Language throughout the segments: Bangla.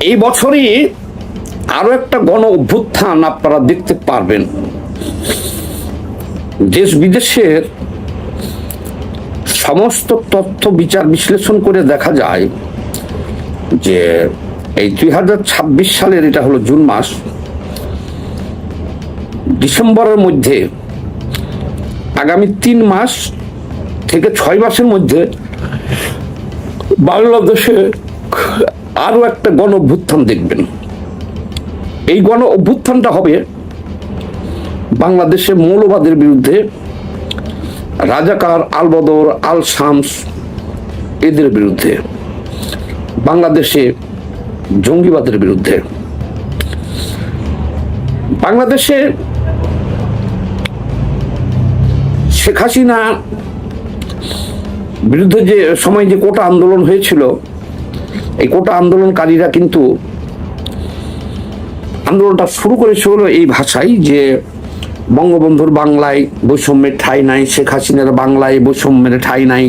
এই বছরই আরো একটা গণ অভ্যুত্থান আপনারা দেখতে পারবেন। দেশ বিদেশের সমস্ত তথ্য বিচার বিশ্লেষণ করে দেখা যায় যে এই 2026 সালের, এটা হলো জুন মাস, ডিসেম্বরের মধ্যে আগামী 3 মাস থেকে 6 মাসের মধ্যে বাংলাদেশে আরো একটা গণ অভ্যুত্থান দেখবেন। এই গণ অভ্যুত্থানটা হবে বাংলাদেশে মৌলবাদের বিরুদ্ধে, রাজাকার, আলবদর, আল শামস এদের বিরুদ্ধে, বাংলাদেশে জঙ্গিবাদের বিরুদ্ধে। বাংলাদেশে শেখ হাসিনা বিরুদ্ধে যে সময় যে কোটা আন্দোলন হয়েছিল, এই কোটা আন্দোলনকারীরা কিন্তু আন্দোলনটা শুরু করেছিল এই ভাষায় যে বঙ্গবন্ধুর বাংলায় বৈষম্যের ঠাঁই নাই, শেখ হাসিনার বাংলায় বৈষম্যের ঠাঁই নাই,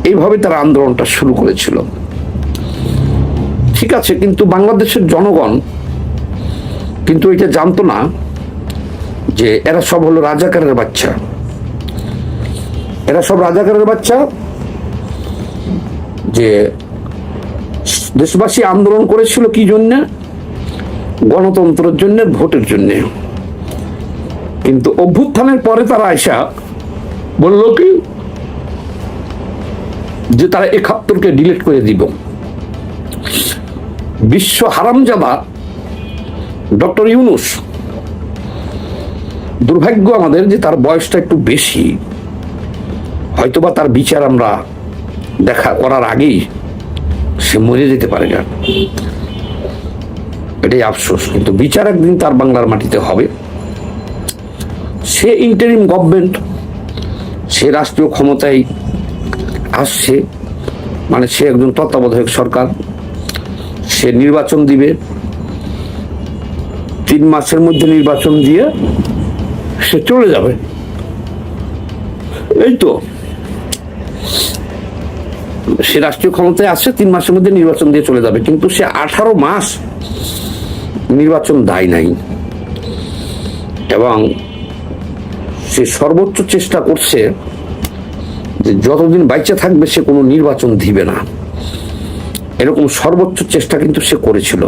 এইভাবে তারা আন্দোলনটা শুরু করেছিল। ঠিক আছে, কিন্তু বাংলাদেশের জনগণ কিন্তু এটা জানতো না যে এরা সব হলো রাজাকারের বাচ্চা। এরা সব রাজাকারের বাচ্চা, যে দেশবাসী আন্দোলন করেছিল কি জন্য? গণতন্ত্রের জন্য, ভোটের জন্য। কিন্তু অভ্যুত্থানের পরে তারা আইসা বলল কি যে তারা 71কে ডিলিট করে দিব। বিশ্ব হারামজাদা ডক্টর ইউনূস, দুর্ভাগ্য আমাদের যে তার বয়সটা একটু বেশি, হয়তোবা তার বিচার আমরা দেখা করার আগেই সে মরে যেতে পারে না, এটাই আফসোস। কিন্তু বিচার একদিন তার বাংলার মাটিতে হবে। সে ইন্টারিম গভর্নমেন্ট, সে রাষ্ট্রীয় ক্ষমতায় আসছে, মানে সে একজন তত্ত্বাবধায়ক সরকার, সে নির্বাচন দিবে, 3 মাসের মধ্যে নির্বাচন দিয়ে সে চলে যাবে। এই তো, সে রাষ্ট্রীয় ক্ষমতায় আসছে, 3 মাসের মধ্যে নির্বাচন দিয়ে চলে যাবে। কিন্তু সে 18 মাস নির্বাচন দেয় নাই, এবং সে সর্বোচ্চ চেষ্টা করছে যে যতদিন বাইচে থাকবে সে কোনো নির্বাচন দিবে না। এরকম সর্বোচ্চ চেষ্টা কিন্তু সে করেছিল।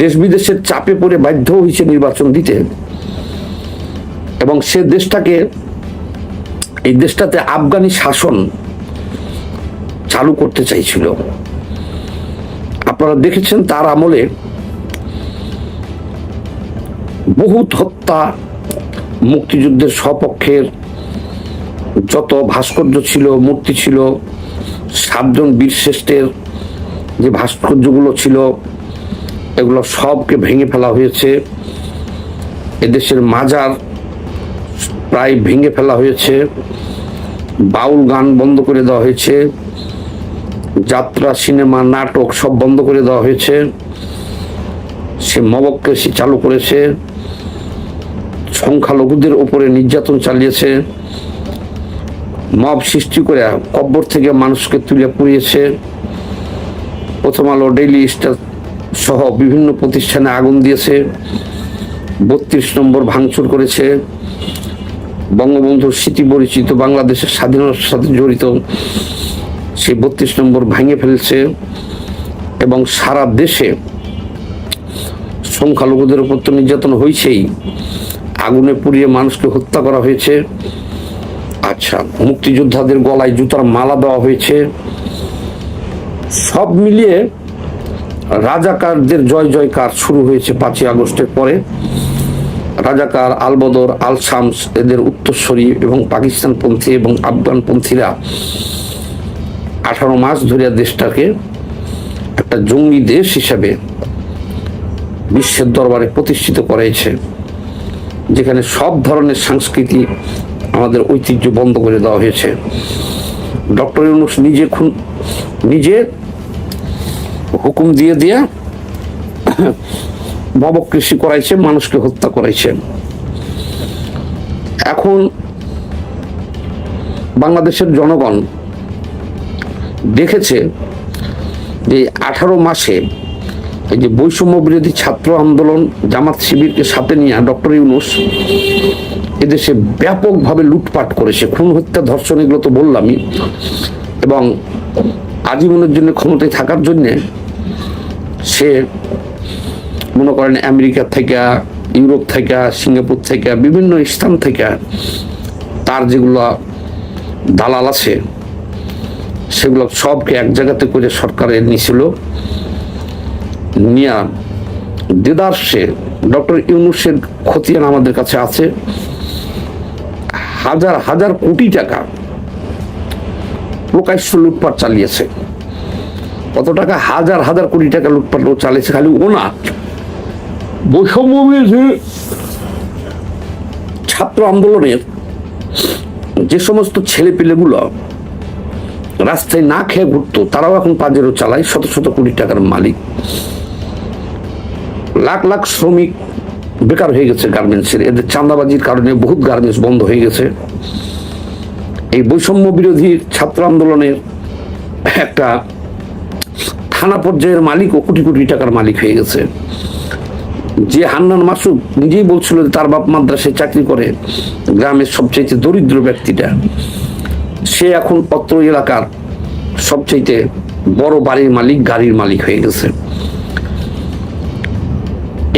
দেশ বিদেশের চাপে পড়ে বাধ্য হয়েছে নির্বাচন দিতে, এবং সে দেশটাকে, এই দেশটাতে আফগানি শাসন চালু করতে চাইছিল। আপনারা দেখেছেন তার আমলে বহুত হত্যা, মুক্তিযুদ্ধের সপক্ষের যত ভাস্কর্য ছিল, মূর্তি ছিল, 7 জন বীরশ্রেষ্ঠের যে ভাস্কর্যগুলো ছিল, এগুলো সবকে ভেঙে ফেলা হয়েছে। এদেশের মাজার প্রায় ভেঙে ফেলা হয়েছে, বাউল গান বন্ধ করে দেওয়া হয়েছে, যাত্রা, সিনেমা, নাটক সব বন্ধ করে দেওয়া হয়েছে। সে মবক্রেসি চালু করেছে, সংখ্যালঘুদের উপরে নির্যাতন চালিয়েছে, মব সৃষ্টি করে কব্বর থেকে মানুষকে তুলে পুড়িয়েছে। প্রথম আলো, ডেইলি স্টার সহ বিভিন্ন প্রতিষ্ঠানে আগুন দিয়েছে, 32 নম্বর ভাঙচুর করেছে, বঙ্গবন্ধুর স্মৃতি পরিচিত বাংলাদেশের স্বাধীনতার সাথে জড়িত সেই 32 নম্বর ভেঙে ফেলছে, এবং সারা দেশে সংখ্যালঘুদের উপর তো নির্যাতন হয়েছেই, আগুনে পুড়িয়ে মানুষকে হত্যা করা হয়েছে। আচ্ছা, মুক্তিযোদ্ধাদের গলায় জুতার মালা দেওয়া হয়েছে। সব মিলিয়ে রাজাকারদের জয় জয়কার শুরু হয়েছে 5ই আগস্টের পরে। রাজাকার, আলবদর, আল শামস এদের উত্তরসূরি এবং পাকিস্তানপন্থী এবং আফগানপন্থীরা 18 মাস ধরে দেশটাকে একটা জঙ্গি দেশ হিসাবে বিশ্বের দরবারে প্রতিষ্ঠিত করেছে, যেখানে সব ধরনের সংস্কৃতি, আমাদের ঐতিহ্য বন্ধ করে দেওয়া হয়েছে। ডক্টর ইউনূস নিজে হুকুম দিয়ে মবকৃষি করাইছে, মানুষকে হত্যা করাইছে। এখন বাংলাদেশের জনগণ দেখেছে যে 18 মাসে এই যে বৈষম্য বিরোধী ছাত্র আন্দোলন, জামাত শিবিরকে সাথে নিয়ে ডক্টর ইউনূস এদেশে ব্যাপকভাবে লুটপাট করেছে, খুন হত্যা ধর্ষণ এগুলো তো বললামই, এবং আজীবনের জন্য ক্ষমতায় থাকার জন্যে সে মনে করেন আমেরিকা থেকে, ইউরোপ থেকে, সিঙ্গাপুর থেকে, বিভিন্ন স্থান থেকে তার যেগুলো দালাল আছে সেগুলো সবকে এক জায়গাতে করে সরকারে নিয়েছিল, নিয়ে দেদারসে ডক্টর ইউনূসের খতিয়ান আমাদের কাছে আছে, হাজার হাজার কোটি টাকা প্রকাশ্য লুটপাট চালিয়েছে। কত টাকা? হাজার হাজার কোটি টাকা লুটপাট চালিয়েছে। খালি ও না, বৈষম্য বিরোধী ছাত্র আন্দোলনের যে সমস্ত ছেলে পেলেগুলো রাস্তায় না খেয়ে ঘুরতো, তারাও এখন পাজেরও চালায়, শত শত কোটি টাকার মালিক। লাখ লাখ শ্রমিক বেকার হয়ে গেছে গার্মেন্টসের, এদের চাঁদাবাজির কারণে বহুত গার্মেন্টস বন্ধ হয়ে গেছে। এই বৈষম্য বিরোধী ছাত্র আন্দোলনের একটা থানা পর্যায়ের মালিক ও কোটি কোটি টাকার মালিক হয়ে গেছে। যে হান্নান মাসুদ নিজেই বলছিল যে তার বাপ মাদ্রাসায় চাকরি করে, গ্রামের সবচেয়ে দরিদ্র ব্যক্তিটা, সে এখন অত্র এলাকার সবচেয়ে বড় বাড়ির মালিক, গাড়ির মালিক হয়ে গেছে।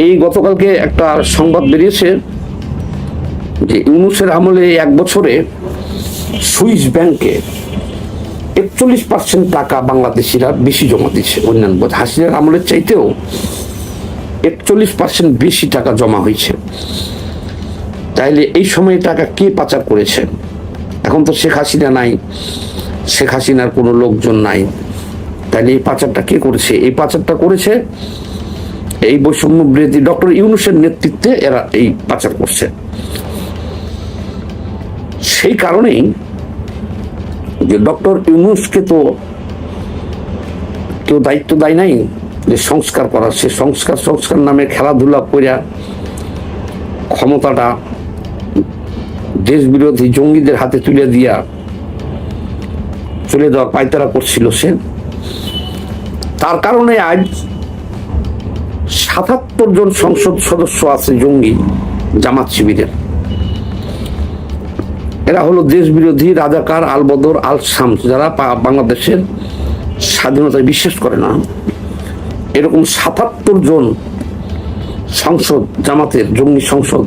এই গতকালকে একটা সংবাদ বেরিয়েছে যে ইউনূসের আমলে 1 বছরে সুইস ব্যাংকে 41% টাকা বাংলাদেশিরা বেশি জমা দিচ্ছে। অন্যান্য হাসিনার আমলের চাইতেও 41% বেশি টাকা জমা হয়েছে। তাইলে এই সময়ে টাকা কে পাচার করেছে? এখন তো শেখ হাসিনা নাই, শেখ হাসিনার কোনো লোকজন নাই, তাইলে এই পাচারটা কে করেছে? এই পাচারটা করেছে এই বৈষম্য বিরোধী ডক্টর ইউনূসের নেতৃত্বে, এরা এই পাচার করছে। সেই কারণেই যে ডক্টর ইউনূসকে তো কেউ দায়িত্ব দেয় নাই যে সংস্কার করার। সে সংস্কার নামে খেলাধুলা করিয়া ক্ষমতাটা দেশ বিরোধী জঙ্গিদের হাতে তুলে দিয়া চলে যাওয়ার পায়তারা করছিল সে। তার কারণে আজ ৭৭ জন সংসদ সদস্য আছে জঙ্গি জামাত শিবিরের। এরা হলো দেশ বিরোধী রাজাকার, আলবদর, আল শামস, যারা বাংলাদেশের স্বাধীনতায় বিশ্বাস করে না। এরকম ৭৭ জন সংসদ জামাতের জঙ্গি সংসদ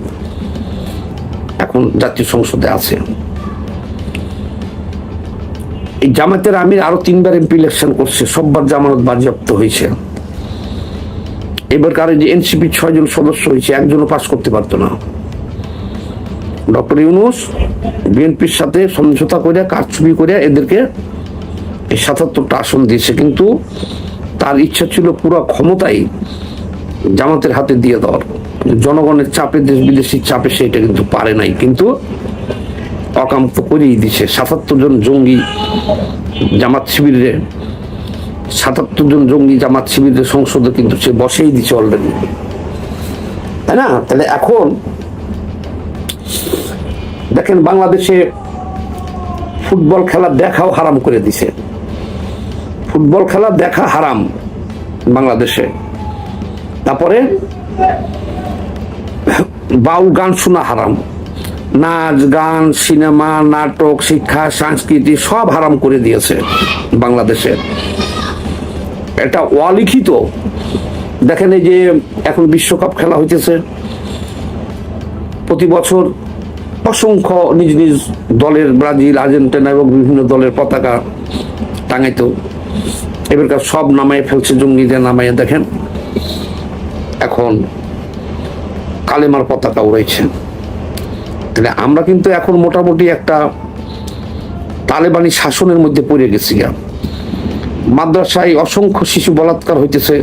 এখন জাতীয় সংসদে আছে। এই জামাতের আমির আরো 3বার এমপি ইলেকশন করছে, সববার জামানত বাজেয়াপ্ত হয়েছে। এবারকার যে এনসিপি 6 জন সদস্য হয়েছে, একজনও পাস করতে পারতো না। ডক্টর ইউনূস বিএনপির সাথে সমঝোতা করে, কারচুপি করে এদেরকে এই ৭৭টা আসন দিয়েছে, কিন্তু তার ইচ্ছা ছিল পুরো ক্ষমতাই জামাতের হাতে দিয়ে দেওয়ার। জনগণের চাপে, দেশ বিদেশির চাপে সেটা কিন্তু পারে নাই, কিন্তু অকাম তো করেই দিছে। ৭৭ জন জঙ্গি জামাত শিবিরে, ৭৭ জন জঙ্গি জামাত শিবিরের সংসদে কিন্তু সে বসেই দিছে অলরেডি, তাই না? তাহলে এখন দেখেন বাংলাদেশে ফুটবল খেলা দেখাও হারাম করে দিছে। ফুটবল খেলা দেখা হারাম বাংলাদেশে। তারপরে বাউল গান শোনা হারাম, নাচ গান, সিনেমা, নাটক, শিক্ষা, সংস্কৃতি সব হারাম করে দিয়েছে বাংলাদেশে। এটা অলিখিত। দেখেন এই যে এখন বিশ্বকাপ খেলা হইতেছে, প্রতি বছর অসংখ্য নিজ নিজ দলের, ব্রাজিল, আর্জেন্টিনা এবং বিভিন্ন দলের পতাকা টাঙাইতো। এবারকার সব নামাই ফেলছে, জঙ্গিদের নামাইয়ে দেখেন এখন কালেমার পতাকা উড়াইছে। তাহলে আমরা কিন্তু এখন মোটামুটি একটা তালেবানি শাসনের মধ্যে পড়ে গেছি। মাদ্রাসায় অসংখ্য শিশু বলাৎকার হইতেছে,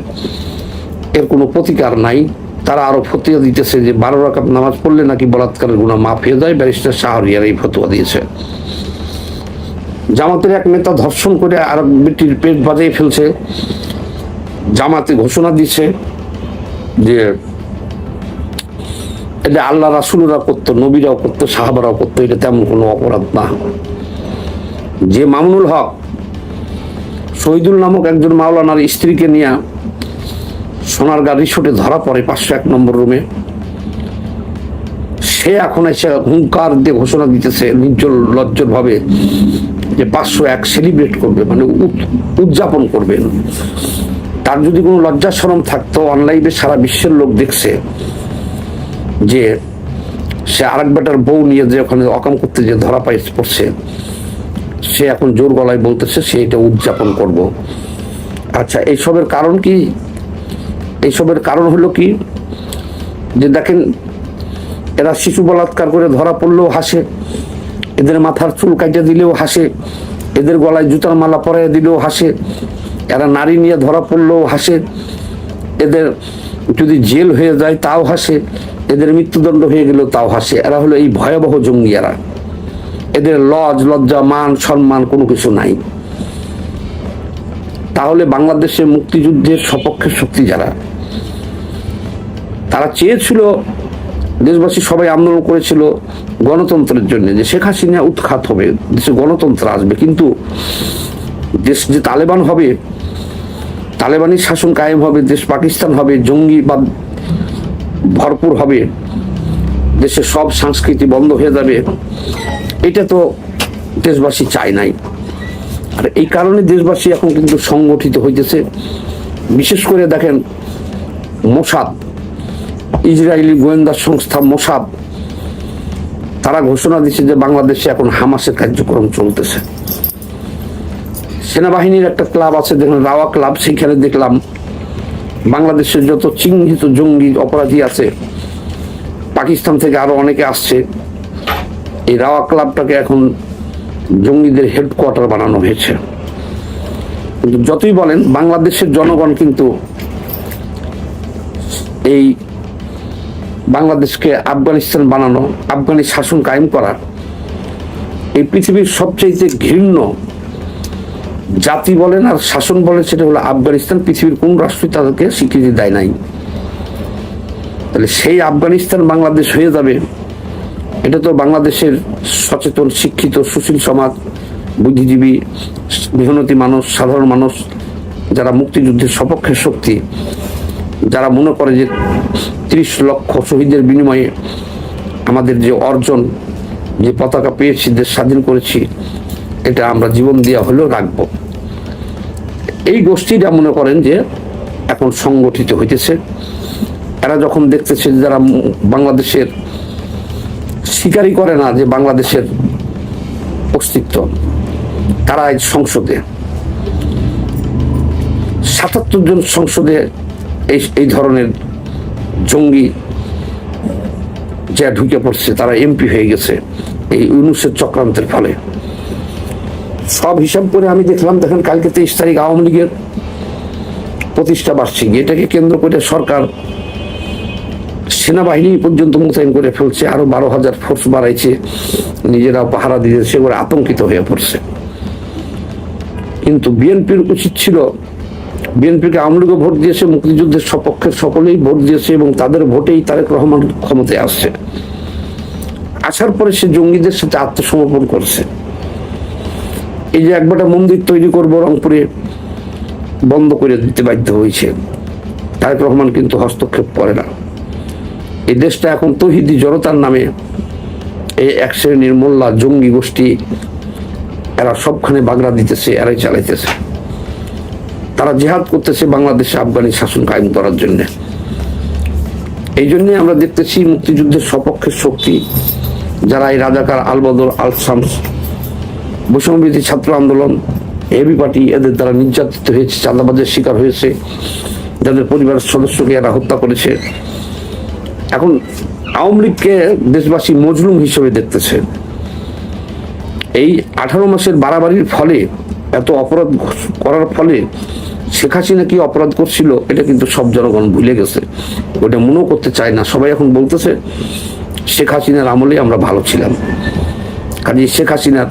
এর কোনো প্রতিকার নাই। তারা আরো ফতোয়া দিতেছে যে 12 রাকাত নামাজ পড়লে নাকি বলাৎকারের গুনাহ মাফ হয়ে যায়। ব্যারিস্টার শাহরিয়ার এই ফতোয়া দিয়েছে। জামাতের এক নেতা ধর্ষণ করে আর বেটির পেট বাজিয়ে ফেলছে। জামাতে ঘোষণা দিচ্ছে যে এটা আল্লাহ রাসূলরা করতো, নবীরাও করতো, সাহাবারাও করতো, এটা তেমন কোনো অপরাধ না। যে মামুনুল হক শহীদুল নামক একজন মাওলানার স্ত্রীকে নিয়ে সোনারগাঁ রিসোর্টে ধরা পড়ে 501 নম্বর রুমে। সে এখন এসে হুঙ্কার দিয়ে ঘোষণা দিতেছে নির্জল লজ্জর ভাবে যে 501 সেলিব্রেট করবে, মানে উদযাপন করবেন। তার যদি কোনো লজ্জা শরম থাকতো, অনলাইনে সারা বিশ্বের লোক দেখছে যে সে আরেক বেটার বউ নিয়ে যে ওখানে অকাম করতে যে ধরা পড়ছে, সে এখন জোর গলায় বলতেছে সে এটা উদযাপন করব। আচ্ছা, এইসবের কারণ কি? এইসবের কারণ হলো কি, যে দেখেন এরা শিশু বলাৎকার করে ধরা পড়লেও হাসে, এদের মাথার চুল কাটিয়ে দিলেও হাসে, এদের গলায় জুতার মালা পরাইয়া দিলেও হাসে, এরা নারী নিয়ে ধরা পড়লেও হাসে, এদের যদি জেল হয়ে যায় তাও হাসে, এদের মৃত্যুদণ্ড হয়ে গেলেও তাও হাসে। এরা হলো এই ভয়াবহ জঙ্গি। এদের লজ্জা মান সম্মান কোনো কিছু নাই। তাহলে বাংলাদেশের মুক্তিযুদ্ধের সপক্ষের শক্তি যারা, তারা চেয়েছিল, দেশবাসী সবাই আন্দোলন করেছিল গণতন্ত্রের জন্য, যে শেখ হাসিনা উৎখাত হবে, দেশে গণতন্ত্র আসবে। কিন্তু দেশ যে তালেবান হবে, তালেবানি শাসন কায়েম হবে, দেশ পাকিস্তান হবে, জঙ্গিবাদ ভরপুর হবে, দেশের সব সংস্কৃতি বন্ধ হয়ে যাবে, এটা তো দেশবাসী চায় নাই। আর এই কারণে দেশবাসী এখন কিন্তু সংগঠিত হইতেছে। বিশেষ করে দেখেন মোসাদ, ইসরায়েলি গোয়েন্দা সংস্থা মোসাদ, তারা ঘোষণা দিচ্ছে যে বাংলাদেশে এখন হামাসের কার্যক্রম চলতেছে। সেনাবাহিনীর একটা ক্লাব আছে দেখুন, রাওয়া ক্লাব, সেখানে দেখলাম বাংলাদেশের যত চিহ্নিত জঙ্গি অপরাধী আছে, পাকিস্তান থেকে আরো অনেকে আসছে, এই রাওয়া ক্লাবটাকে এখন জঙ্গিদের হেডকোয়ার্টার বানানো হয়েছে। কিন্তু যতই বলেন, বাংলাদেশের জনগণ কিন্তু এই বাংলাদেশকে আফগানিস্তান বানানো, আফগানি শাসন কায়েম করা, এই পৃথিবীর সবচেয়ে ঘৃণ্য জাতি বলেন আর শাসন বলেন, সেটা হলো আফগানিস্তান। পৃথিবীর কোন রাষ্ট্রই তাদেরকে স্বীকৃতি দেয় নাই। তাহলে সেই আফগানিস্তান বাংলাদেশ হয়ে যাবে, এটা তো বাংলাদেশের সচেতন, শিক্ষিত, সুশীল সমাজ, বুদ্ধিজীবী, মেহনতি মানুষ, সাধারণ মানুষ, যারা মুক্তিযুদ্ধের সপক্ষের শক্তি, যারা মনে করে যে 30 লক্ষ শহীদের বিনিময়ে আমাদের যে অর্জন, যে পতাকা পেয়েছি, দেশ স্বাধীন করেছি, এটা আমরা জীবন দেওয়া হলেও রাখবো, এই গোষ্ঠীরা মনে করেন যে এখন সংগঠিত হইতেছে। এরা যখন দেখতেছে যারা বাংলাদেশের স্বীকারই করে না যে বাংলাদেশের অস্তিত্ব, তারা সংসদে 77 জন সংসদে এই ধরনের জঙ্গি যা ঢুকে পড়ছে, তারা এমপি হয়ে গেছে এই ইউনূসের চক্রান্তের ফলে। সব হিসাব করে আমি দেখলাম, দেখেন কালকে 23 তারিখ আওয়ামী লীগের প্রতিষ্ঠা বার্ষিকী, এটাকে কেন্দ্র করে সরকার সেনাবাহিনী পর্যন্ত মোতায়েন করে ফেলছে, আরো 12,000 ফোর্স বাড়াইছে, নিজেরা পাহারা দিয়েছে, সেগুলো আতঙ্কিত হয়ে পড়ছে। কিন্তু বিএনপির উচিত ছিল, বিএনপিকে আওয়ামী লীগও ভোট দিয়েছে, মুক্তিযুদ্ধের সপক্ষে সকলেই ভোট দিয়েছে, এবং তাদের ভোটেই তারেক রহমান ক্ষমতায় আসছে। আসার পরে সে জঙ্গিদের সাথে আত্মসমর্পণ করছে। এই যে একবারটা মন্দির তৈরি করবো রংপুরে, বন্ধ করে দিতে বাধ্য হয়েছে। তারেক রহমান কিন্তু হস্তক্ষেপ করে না। এই দেশটা এখন তৌহিদি জনতার নামে এই এক শ্রেণীর মোল্লা জঙ্গি গোষ্ঠী, এরা সবখানে বাগড়া দিতেছে, এরাই চালাইতেছে। তারা জিহাদ করতেছে বাংলাদেশে আফগানি শাসন কায়েম করার জন্য। এই জন্যই আমরা দেখতেছি মুক্তিযুদ্ধের সপক্ষের শক্তি যারা, এই রাজাকার, আলবদর, আল শামস, বৈষম্যবিরোধী ছাত্র আন্দোলন, এবি পার্টি, এদের দ্বারা নির্যাতিত হয়েছে, চাঁদাবাজের শিকার হয়েছে, যাদের পরিবারের সদস্যকে এরা হত্যা করেছে। এখন আওয়ামী লীগকে দেশবাসী মজলুম হিসেবে দেখতেছে। এই 18 মাসের বাড়াবাড়ির ফলে, এত অপরাধ করার ফলে শেখ হাসিনা কি অপরাধ করছিল এটা কিন্তু সব জনগণ ভুলে গেছে, ওটা মনেও করতে চায় না। সবাই এখন বলতেছে শেখ হাসিনার আমলে আমরা ভালো ছিলাম। কাজে শেখ হাসিনার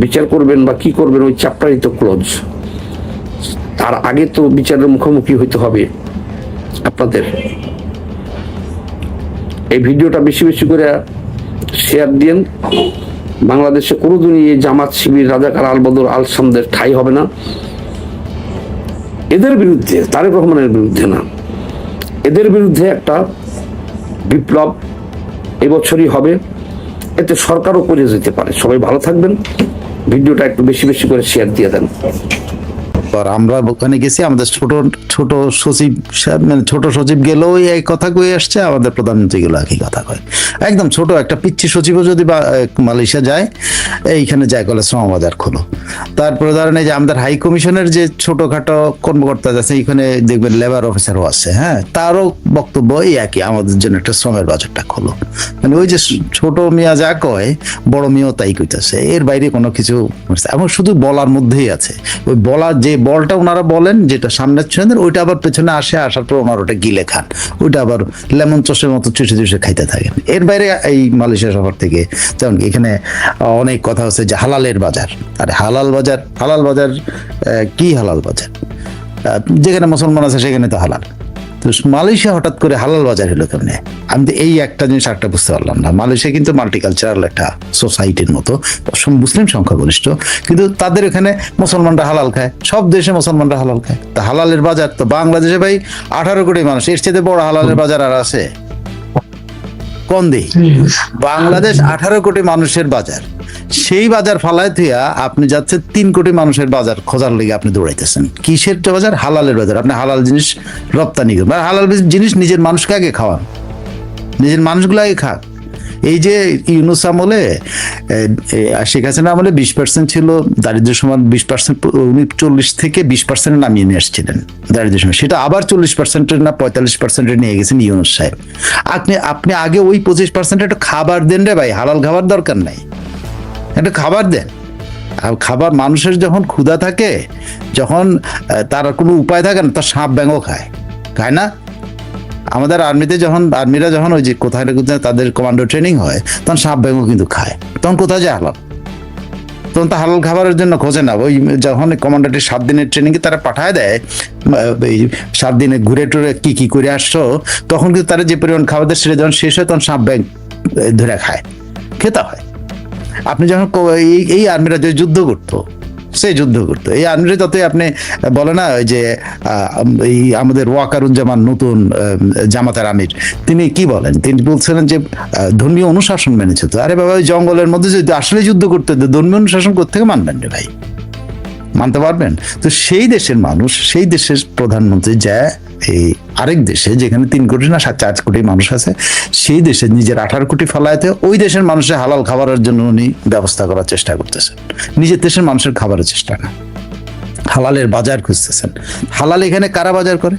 বিচার করবেন বা কি করবেন, ওই চ্যাপ্টারই তো ক্লোজ। তার আগে তো বিচারের মুখোমুখি হইতে হবে আপনাদের। এই ভিডিওটা বেশি বেশি করে শেয়ার দিন, বাংলাদেশে কোনোদিনই এই জামাত শিবির রাজাকার আলবদর আল শামদের ঠাঁই হবে না। এদের বিরুদ্ধে, তারেক রহমানের বিরুদ্ধে না, এদের বিরুদ্ধে একটা বিপ্লব এবছরই হবে, এতে সরকারও করে যেতে পারে। সবাই ভালো থাকবেন, ভিডিওটা একটু বেশি বেশি করে শেয়ার দিয়ে দেন। আমরা ওখানে গেছি, আমাদের ছোট সচিব মানে ছোট সচিব গেলেও এই কথা কয়ে আসছে, আমাদের প্রধানমন্ত্রী গেলেও একই কথা কয়। একদম ছোট একটা পিচ্ছি সচিবও যদি মালয়েশিয়া যায়, এইখানে যায় কলে শ্রমবাজার খোলো। তারপরে ধরেন এই যে আমাদের হাই কমিশনের যে ছোটখাটো কর্মকর্তা আছে, এইখানে দেখবেন লেবার অফিসারও আছে, হ্যাঁ, তারও বক্তব্য এই একই, আমাদের জন্য একটা শ্রমের বাজারটা খোলো। মানে ওই যে ছোট মিয়া যা কয়, বড় মিয়াও তাই কইতেছে, এর বাইরে কোনো কিছু এবং শুধু বলার মধ্যেই আছে। ওই বলার যে বলটা ওনারা বলেন, যেটা সামনে ছুঁয়ে ওইটা আবার পেছনে আসার পর ওনার ওটা গিলে খান, ওইটা আবার লেমন চষের মতো চুষে চুষে খাইতে থাকেন। এর বাইরে এই মালয়েশিয়া শহর থেকে যেমন এখানে অনেক কথা হচ্ছে যে হালালের বাজার। আরে হালাল বাজার কি হালাল বাজার? যেখানে মুসলমান আছে সেখানে তো হালাল। তো মালয়েশিয়া হঠাৎ করে হালাল বাজার হলো কেমনে? আমি তো এই একটা জিনিস একটা বুঝতে পারলাম না। মালয়েশিয়া কিন্তু মাল্টিকালচারাল একটা সোসাইটির মতো, মুসলিম সংখ্যাগরিষ্ঠ, কিন্তু তাদের এখানে মুসলমানরা হালাল খায়, সব দেশে মুসলমানরা হালাল খায়। তা হালালের বাজার তো বাংলাদেশে ভাই 18 কোটি মানুষ, এর চেয়ে বড় হালালের বাজার আর আছে কোন দিক? বাংলাদেশ 18 কোটি মানুষের বাজার, সেই বাজার ফালায় থিয়া আপনি যাচ্ছেন 3 কোটি মানুষের বাজার খোঁজার লেগে আপনি দৌড়াইতেছেন। কিসের বাজার? হালালের বাজার। আপনি হালাল জিনিস রপ্তানি করবেন, হালাল জিনিস নিজের মানুষকে আগে খাওয়ান, নিজের মানুষগুলো আগে খাক। এই যে ইউনূস আমলে, শেখ হাসিনা আমলে 20% ছিল দারিদ্র সমান, 20% উনি 40 থেকে 20% নামিয়ে নিয়ে আসছিলেন দারিদ্র সমান, সেটা আবার 40% না 45% নিয়ে গেছেন ইউনূস সাহেব। আপনি আগে ওই 25% একটু খাবার দেন রে ভাই, হালাল খাবার দরকার নাই, একটা খাবার দেন। আর খাবার, মানুষের যখন ক্ষুধা থাকে, যখন তার কোনো উপায় থাকে না, তার সাপ ব্যাঙও খায় না? আমাদের আর্মিরা যখন ওই যে কোথায় তাদের কমান্ডো ট্রেনিং হয়, তখন সাপ ব্যাঙও কিন্তু খায়। তখন কোথায় যায় হালাল? তখন তো হালাল খাবারের জন্য খোঁজে না। ওই যখন কমান্ডোটি 7 দিনের ট্রেনিংয়ে তারা পাঠায় দেয়, এই 7 দিনে ঘুরে টুরে কি করে আসছো, তখন কিন্তু তারা যে পরিমাণ খাবার দেয় সেটা যখন শেষ হয়, তখন সাপ ব্যাঙ ধরে খেতে হয়। আপনি যখন এই আর্মিরা যে যুদ্ধ করতো, এই আর্মিরা যতই আপনি বলে না, ওই যে এই আমাদের ওয়াকারুজ্জামান নতুন জামাতের আমির, তিনি কি বলেন? তিনি বলছিলেন যে ধর্মীয় অনুশাসন মেনেছে। তো আরে বাবা, ওই জঙ্গলের মধ্যে যদি আসলে যুদ্ধ করতে, ধর্মীয় অনুশাসন করতে মানবেন রে ভাই? মানতে পারবেন? তো সেই দেশের মানুষ, সেই দেশের প্রধানমন্ত্রী যা এই আরেক দেশে যেখানে 3 কোটি না 4 কোটি মানুষ আছে, সেই দেশে নিজের 18 কোটি ফেলাইতে ওই দেশের মানুষের হালাল খাবারের জন্য উনি ব্যবস্থা করার চেষ্টা করতেছেন, নিজের দেশের মানুষের খাবারের চেষ্টা না। হালালের বাজার খুঁজতেছেন। হালাল এখানে কারা বাজার করে?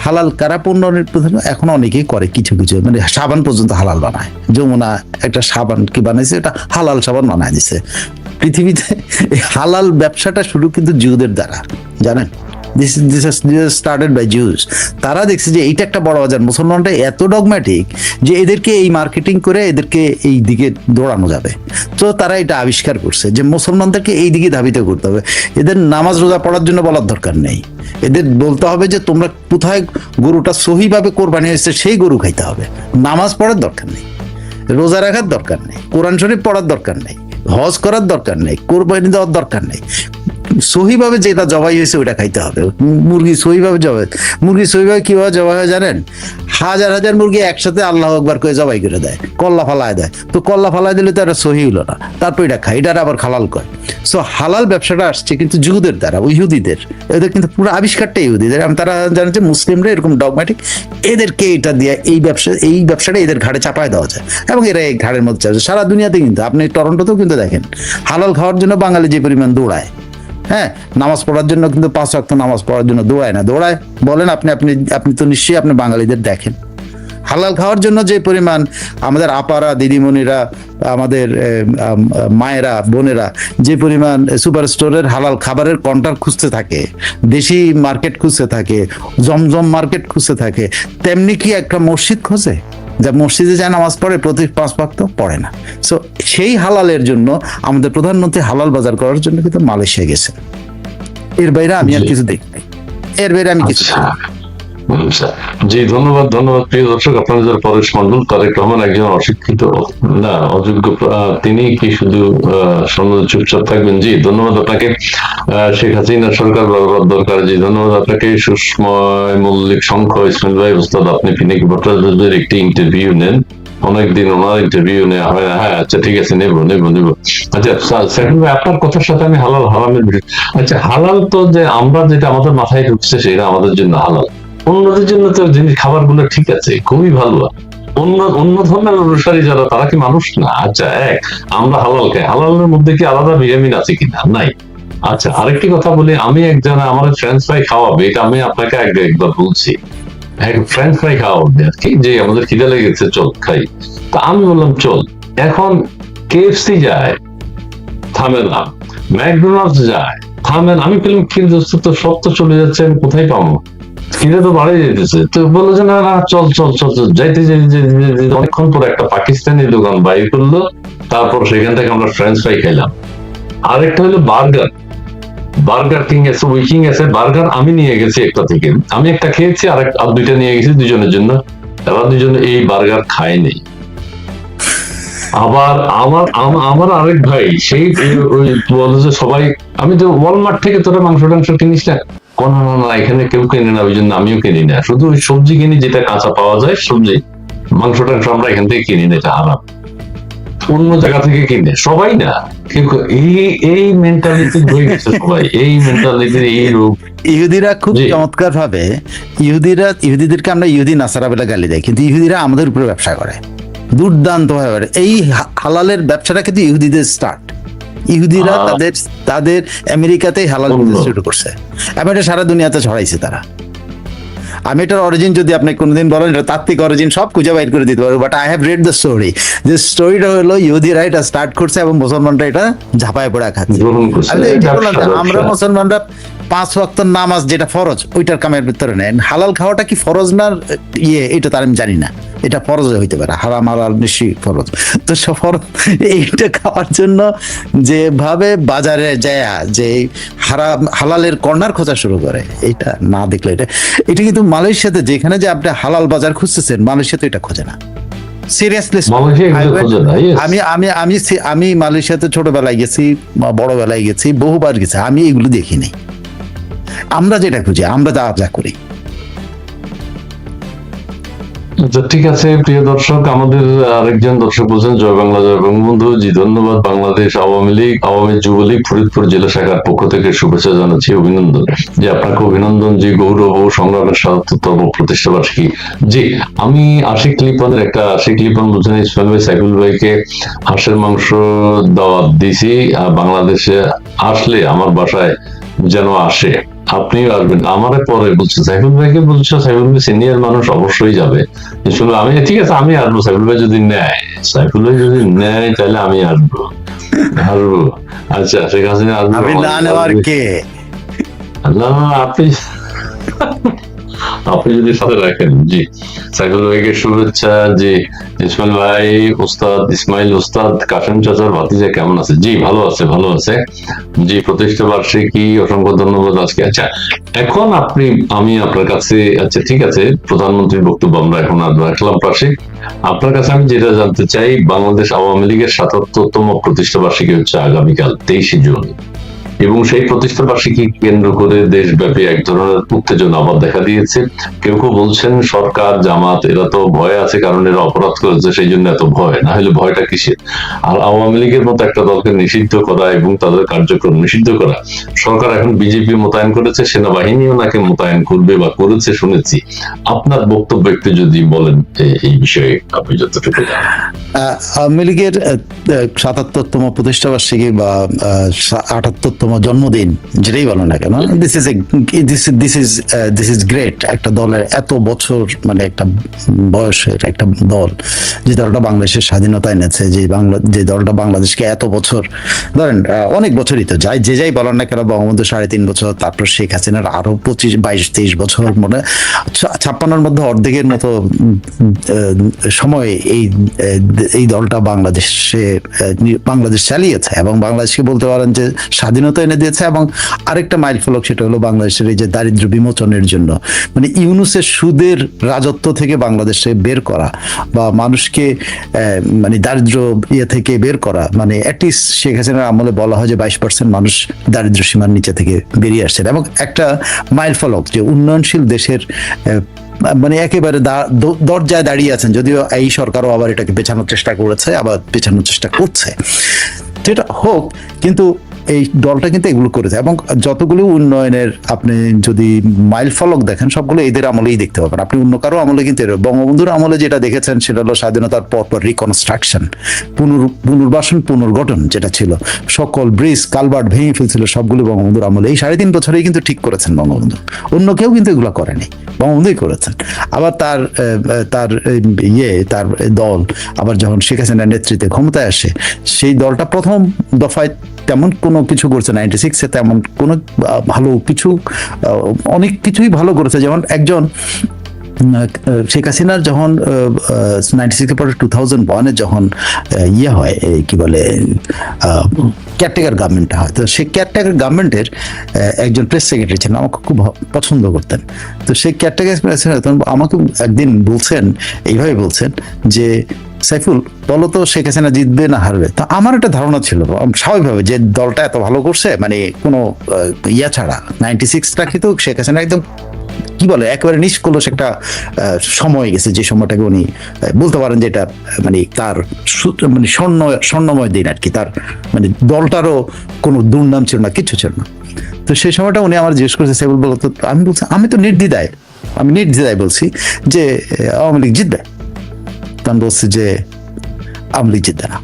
হালাল কারা পণ্য নির্ধারণ? এখন অনেকেই করে, কিছু মানে সাবান পর্যন্ত হালাল বানায়। যমুনা একটা সাবান কি বানাইছে, এটা হালাল সাবান বানায় দিছে। পৃথিবীতে এই হালাল ব্যবসাটা শুরু কিন্তু জিউদের দ্বারা, জানেন? This is started by Jews. তারা দেখছে যে এইটা একটা বড় বাজার, মুসলমানরা এত ডগম্যাটিক যে এদেরকে এই মার্কেটিং করে এদেরকে এই দিকে দৌড়ানো যাবে। তো তারা এটা আবিষ্কার করছে যে মুসলমানদেরকে এই দিকে ধাবিত করতে হবে। এদের নামাজ রোজা পড়ার জন্য বলার দরকার নেই, এদের বলতে হবে যে তোমরা কোথায় গরুটা সহিভাবে কোরবানি হয়েছে সেই গরু খাইতে হবে। নামাজ পড়ার দরকার নেই, রোজা রাখার দরকার নেই, কোরআন শরীফ পড়ার দরকার নেই, হজ করার দরকার নেই, কোরবানি দেওয়ার দরকার নেই। সহিভাবে যেটা জবাই হয়েছে ওইটা খাইতে হবে। মুরগি সহিভাবে কিভাবে জবাই হয় জানেন? হাজার মুরগি একসাথে আল্লাহু আকবার করে জবাই করে দেয়, কল্লা ফালায় দেয়। তো কল্লা ফালায় দিলে তো এটা সহি হলো না, তারপর এটা খায়, এটা আবার হালাল কয়। সো হালাল ব্যবসাটা আসছে কিন্তু জিহুদের দ্বারা, ইহুদিদের। এদের কিন্তু পুরো আবিষ্কারটা ইহুদিদের। তারা জানে যে মুসলিমরা এরকম ডগম্যাটিক, এদেরকে এটা দিয়ে এই ব্যবসাটা এদের ঘাড়ে চাপায় দেওয়া যায়, এবং এরা এই ঘাড়ের মধ্যে চাপছে। সারা দুনিয়াতে কিন্তু, আপনি টরন্টোতেও কিন্তু দেখেন হালাল খাওয়ার জন্য বাঙালি যে পরিমাণ দৌড়ায়, হ্যাঁ, নামাজ পড়ার জন্য কিন্তু 5 ওয়াক্ত নামাজ পড়ার জন্য দৌড়ায় বলেন আপনি তো নিশ্চয়ই আপনি বাঙালিদের দেখেন। হালাল খাওয়ার জন্য যে পরিমাণ আমাদের আপারা, দিদিমণিরা, আমাদের মায়েরা, বোনেরা যে পরিমাণ সুপার স্টোরের হালাল খাবারের কাউন্টার খুঁজতে থাকে, দেশি মার্কেট খুঁজতে থাকে, জমজম মার্কেট খুঁজতে থাকে, তেমনি কি একটা মসজিদ খোঁজে? যা মসজিদে যায় নামাজ পড়ে, প্রতি 5 ওয়াক্ত পড়ে না। সো সেই হালালের জন্য আমাদের প্রধানমন্ত্রী হালাল বাজার করার জন্য কিন্তু মালয়েশিয়া গেছেন। এর বাইরে আমি আর কিছু দেখি নাই, এর বাইরে আমি কিছু জি, ধন্যবাদ প্রিয় দর্শক। আপনাদের পরেশ মন্ডল, তারেক রহমান একজন অশিক্ষিত না অযোগ্য তিনি কি শুধু চুপচাপ থাকবেন? জি, ধন্যবাদ আপনাকে। শেখ হাসিনা সরকার বরবাদ দরকার। জি, ধন্যবাদ আপনাকে। সুষময় মল্লিক শঙ্খ, ইসমাইল ভাই, ওস্তাদ আপনি পিনাকি ভট্টাচার্যের একটি ইন্টারভিউ নেন, অনেকদিন ওনার ইন্টারভিউ নেওয়া হয় না। হ্যাঁ, আচ্ছা ঠিক আছে, নেব। আচ্ছা সাইফুল ভাই, আপনার কথার সাথে আমি হালাল হারামের বিষয়, আচ্ছা হালাল তো যে আমরা যেটা আমাদের মাথায় ঢুকছে সেটা আমাদের জন্য হালাল, অন্যদের জন্য তো জিনিস খাবারগুলো ঠিক আছে, খুবই ভালো। অন্য ধর্মের অনুসারী যারা, তারা কি মানুষ না? আচ্ছা, আমরা হালাল খাই, হালালের মধ্যে কি আলাদা ভিটামিন আছে কিনা? নাই। আচ্ছা, আরেকটি কথা বলি, আমি একজন আমার ফ্রেঞ্চ ফ্রাই খাওয়াবে, এটা আমি আপনাকে একবার বলছি, ফ্রেঞ্চ ফ্রাই খাওয়াবে আর কি, যে আমাদের খিদে লেগেছে, চল খাই। তা আমি বললাম চল। এখন কেএফসি যায়, থামে না। ম্যাকডোনাল্ডস যায়, থামেন। আমি পেলাম কি দোস্ত, তো সব তো চলে যাচ্ছে, আমি কোথায় পাবো? খিদে তো বাড়ে যেতেছে। তো বললো যে না চল যাইতে অনেকক্ষণ পর একটা পাকিস্তানি দোকান বাইর করলো, তারপর সেখান থেকে আমরা ফ্রেঞ্চ ফ্রাই খাইলাম। আরেকটা হলো বার্গার কিং আছে, উইকিং আছে। বার্গার আমি নিয়ে গেছি একটা থেকে, আমি একটা খেয়েছি, আর দুইটা নিয়ে গেছি দুজনের জন্য। তারা দুজনে এই বার্গার খায়নি। আবার আমার আরেক ভাই সেই বলে যে সবাই, আমি তো ওয়ালমার্ট থেকে তোরা মাংস কিনিস না? না, এখানে কেউ কিনে না, ওই জন্য আমিও কিনি না। শুধু ওই সবজি কিনি যেটা কাঁচা পাওয়া যায়, সবজি। মাংস আমরা এখান থেকে কিনি না, এটা হারাম। অন্য জায়গা থেকে কিনে সবাই না, কিন্তু এই মেন্টালিটি হয়ে গেছে সবাই, এই মেন্টালিটির এই রূপ। ইহুদিরা খুব চমৎকার ভাবে, ইহুদিদেরকে আমরা ইহুদি নাসারা বলে গালি দেয়, কিন্তু ইহুদিরা আমাদের উপরে ব্যবসা করে দুর্দান্ত ভাবে। এই হালালের ব্যবসাটা কিন্তু ইহুদিদের স্টার্ট। ইহুদিরা তাদের আমেরিকাতেই হালাল শুরু করছে, এবং এটা সারা দুনিয়াতে ছড়াইছে তারা। আমি এটার অরিজিন যদি আপনি কোনোদিন বলেন, এটা তাত্ত্বিক অরিজিন সব খুঁজে বাইর করে দিতে পারবো, but I have read the story. যে স্টোরিটা হলো ইহুদিরা এটা স্টার্ট করছে এবং মুসলমানরা এটা ঝাঁপায় পড়া খাচ্ছে। আমরা মুসলমানরা 5 ওয়াক্ত নামাজ যেটা ফরজ, ওইটার কামের ভিতরে নেন। হালাল খাওয়াটা কি ফরজ না এটা তার আমি জানি না, এটা ফরজ হইতে পারে, হারাম হালাল নিশ্চয়ই ফরজ। তো ফরজ এইটা খাওয়ার জন্য যেভাবে বাজারে যায় যে হালালের কর্নার খোঁজা শুরু করে, এটা না দেখলে এটা কিন্তু মালয়েশিয়াতে যেখানে যে আপনি হালাল বাজার খুঁজতেছেন, মালয়েশিয়াতে এটা খোঁজে না। সিরিয়াসলি আমি মালয়েশিয়াতে ছোটবেলায় গেছি, বড়বেলায় গেছি, বহুবার গেছি, আমি এগুলো দেখিনি। আমরা যেটা খুঁজি, আমরা যা করি। আচ্ছা ঠিক আছে প্রিয় দর্শক, আমাদের আরেকজন দর্শক বলছেন জয় বাংলা জয় বঙ্গবন্ধু। জি ধন্যবাদ। বাংলাদেশ আওয়ামী যুবলীগ ফরিদপুর জেলা শাখার পক্ষ থেকে শুভেচ্ছা জানাচ্ছি, অভিনন্দন। জি আপনাকে অভিনন্দন। জি গৌরব ও সংগ্রামের ৭৭তম প্রতিষ্ঠা বার্ষিকী। জি আমি আশিক লিপন বলছেন ইসমাইল ভাই সাইফুল ভাইকে হাঁসের মাংস দাওয়াত দিছি, বাংলাদেশে আসলে আমার বাসায় যেন আসে, আপনিও আসবেন। আমারে পরে বলছে সাইফুল ভাইকে, বলছে সাইফুল ভাই সিনিয়র মানুষ, অবশ্যই যাবে। শুনলো আমি ঠিক আছে আমি আসবো, সাইফুল ভাই যদি নেয় তাহলে আমি আসবো। আচ্ছা শেখ হাসিনা আসবো, আপনি যদি সাথে রাখেন। জি সাইফুল ভাইকে শুভেচ্ছা। জি ইসমাইল ভাই, ইসমাইল ওস্তাদ কাশেম চাচার ভাতিজা কেমন আছে? জি ভালো আছে। জি প্রতিষ্ঠা বার্ষিকী, অসংখ্য ধন্যবাদ আজকে। আচ্ছা এখন আমি আপনার কাছে, আচ্ছা ঠিক আছে, প্রধানমন্ত্রীর বক্তব্য আমরা এখন রাখলাম পাশে। আপনার কাছে আমি যেটা জানতে চাই, বাংলাদেশ আওয়ামী লীগের ৭৭তম প্রতিষ্ঠা বার্ষিকী হচ্ছে আগামীকাল 23শে জুন, এবং সেই প্রতিষ্ঠা বার্ষিকী কেন্দ্র করে দেশব্যাপী এক ধরনের উত্তেজনা আবার দেখা দিয়েছে। কেউ বলছেন সরকার, জামাত এরা তো ভয়ে আছে, কারণ এরা অপরাধ করেছে, সেই জন্য এত ভয়। না হলে ভয়টা কিসের? আর আওয়ামী লীগের মতো একটা দলকে নিষিদ্ধ করা এবং তাদের কার্যক্রম নিষিদ্ধ করা, সরকার এখন বিজেপি মোতায়েন করেছে, সেনাবাহিনীও নাকি মোতায়েন করবে বা করেছে শুনেছি। আপনার বক্তব্য একটু যদি বলেন এই বিষয়ে, আপনি যতটুকু জানেন। আওয়ামী লীগের ৭৭তম প্রতিষ্ঠা বার্ষিকী বা ৭৮তম জন্মদিন, যেটাই বলো না কেন, দিস ইজ গ্রেট। একটা দলের এত বছর, মানে একটা বয়সের একটা দল, যে দলটা বাংলাদেশের স্বাধীনতা এনেছে, যে দলটা বাংলাদেশকে এত বছর, ধরেন অনেক বছরই তো যাই বলেন না কেন, বঙ্গবন্ধু ৩.৫ বছর, তারপর শেখ হাসিনার আরো ২৫, ২২, ২৩ বছর, মানে ৫৬-র মধ্যে অর্ধেকের মতো সময় এই দলটা বাংলাদেশ চালিয়েছে, এবং বাংলাদেশকে বলতে পারেন যে স্বাধীনতা স্বাধীনতা এনে দিয়েছে। এবং আরেকটা মাইল ফলক, সেটা হলো বাংলাদেশের এই যে দারিদ্র বিমোচনের জন্য, মানে ইউনূসের সুদের রাজত্ব থেকে বাংলাদেশে বের করা বা মানুষকে মানে দারিদ্র থেকে বের করা, মানে অ্যাটলিস্ট শেখ হাসিনার আমলে বলা হয় যে 22% মানুষ দারিদ্র সীমার নিচে থেকে বেরিয়ে আসছেন। এবং একটা মাইল ফলক যে উন্নয়নশীল দেশের মানে একেবারে দরজায় দাঁড়িয়ে আছেন, যদিও এই সরকারও আবার এটাকে পেছানোর চেষ্টা করেছে, আবার পেছানোর চেষ্টা করছে, সেটা হোক, কিন্তু এই দলটা কিন্তু এগুলো করেছে। এবং যতগুলো উন্নয়নের আপনি যদি মাইল ফলক দেখেন, সবগুলো এদের আমলেই দেখতে পাবেন। আপনি অন্য কারো আমলে কিন্তু বঙ্গবন্ধুর আমলে যেটা দেখেছেন সেটা হলো স্বাধীনতার পর রিকনস্ট্রাকশন, পুনর্বাসন, পুনর্গঠন যেটা ছিল, সকল ব্রিজ কালভার্ট ভেঙে ফেলছিল, সবগুলো বঙ্গবন্ধুর আমলে। এই 3.5 বছরেই কিন্তু ঠিক করেছেন বঙ্গবন্ধু, অন্য কেউ কিন্তু এগুলো করেনি, বঙ্গবন্ধুই করেছেন। আবার তার দল আবার যখন শেখ হাসিনার নেতৃত্বে ক্ষমতায় আসে, সেই দলটা প্রথম দফায় তেমন কোনো কিছু করছে 96-এ, তেমন কোনো ভালো কিছু, অনেক কিছুই ভালো করেছে। যেমন একজন শেখ হাসিনার যখন 96-এর পরে 2001-এ যখন হয় কি বলে কেয়ারটেকার গভর্নমেন্টটা হয়, তো সেই কেয়ারটেকার গভর্নমেন্টের একজন প্রেস সেক্রেটারি ছিলেন, আমাকে খুব পছন্দ করতেন। তো সেই কেয়ারটেকার আমাকে একদিন বলছেন, এইভাবে বলছেন যে সাইফুল, বলো তো শেখ হাসিনা জিতবে না হারবে? তা আমার একটা ধারণা ছিল স্বাভাবিকভাবে যে দলটা এত ভালো করছে, মানে কোনো ছাড়া 96টা কিন্তু শেখ হাসিনা একদম কি বলে একেবারে নিষ্কলুষ একটা সময় গেছে, যে সময়টাকে উনি বলতে পারেন যে এটা মানে তার মানে স্বর্ণময় দিন আর কি, তার মানে দলটারও কোনো দুর্নাম ছিল না, কিছু ছিল না। তো সেই সময়টা উনি আমার জিজ্ঞেস করছে, সাইফুল বলো তো, আমি বলছি আমি তো নির্দ্বিধায় বলছি যে আওয়ামী লীগ জিতবে। তখন বলছে যে আওয়ামী লীগ জিতবে না।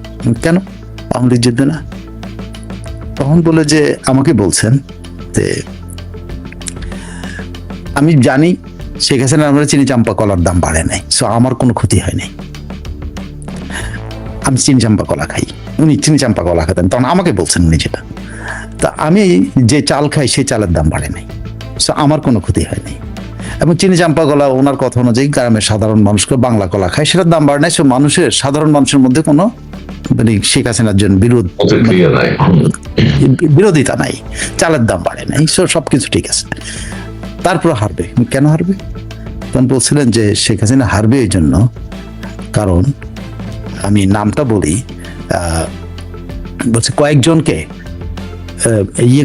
কেন আওয়ামী লীগ জিতবে না? তখন বলে যে আমাকে বলছেন যে আমি জানি শেখ হাসিনা আমরা চিনি চাম্পা কলার দাম বাড়ে নাই, সো আমার কোনো ক্ষতি হয় নাই, আমি চিনি চাম্পা কলা খাই, উনি চিনি চাম্পা কলা খেতেন, তখন আমাকে বলছেন উনি যেটা। তা আমি যে চাল খাই সেই চালের দাম বাড়ে নাই, সো আমার কোনো ক্ষতি হয় নাই। এবং চিনি চাম্পা কলা ওনার কথা অনুযায়ী গ্রামের সাধারণ মানুষকে বাংলা কলা খায়, সেটার দাম বাড়ে নাই, সো মানুষের সাধারণ মানুষের মধ্যে কোনো মানে শেখ হাসিনার জন্য বিরোধিতা নাই, চালের দাম বাড়ে নাই, সবকিছু ঠিক আছে। তারপর হারবে, কেন হারবে? তখন বলছিলেন যে শেখ হাসিনা হারবে এই জন্য কারণ আমি নামটা বলি, বলছে কয়েকজনকে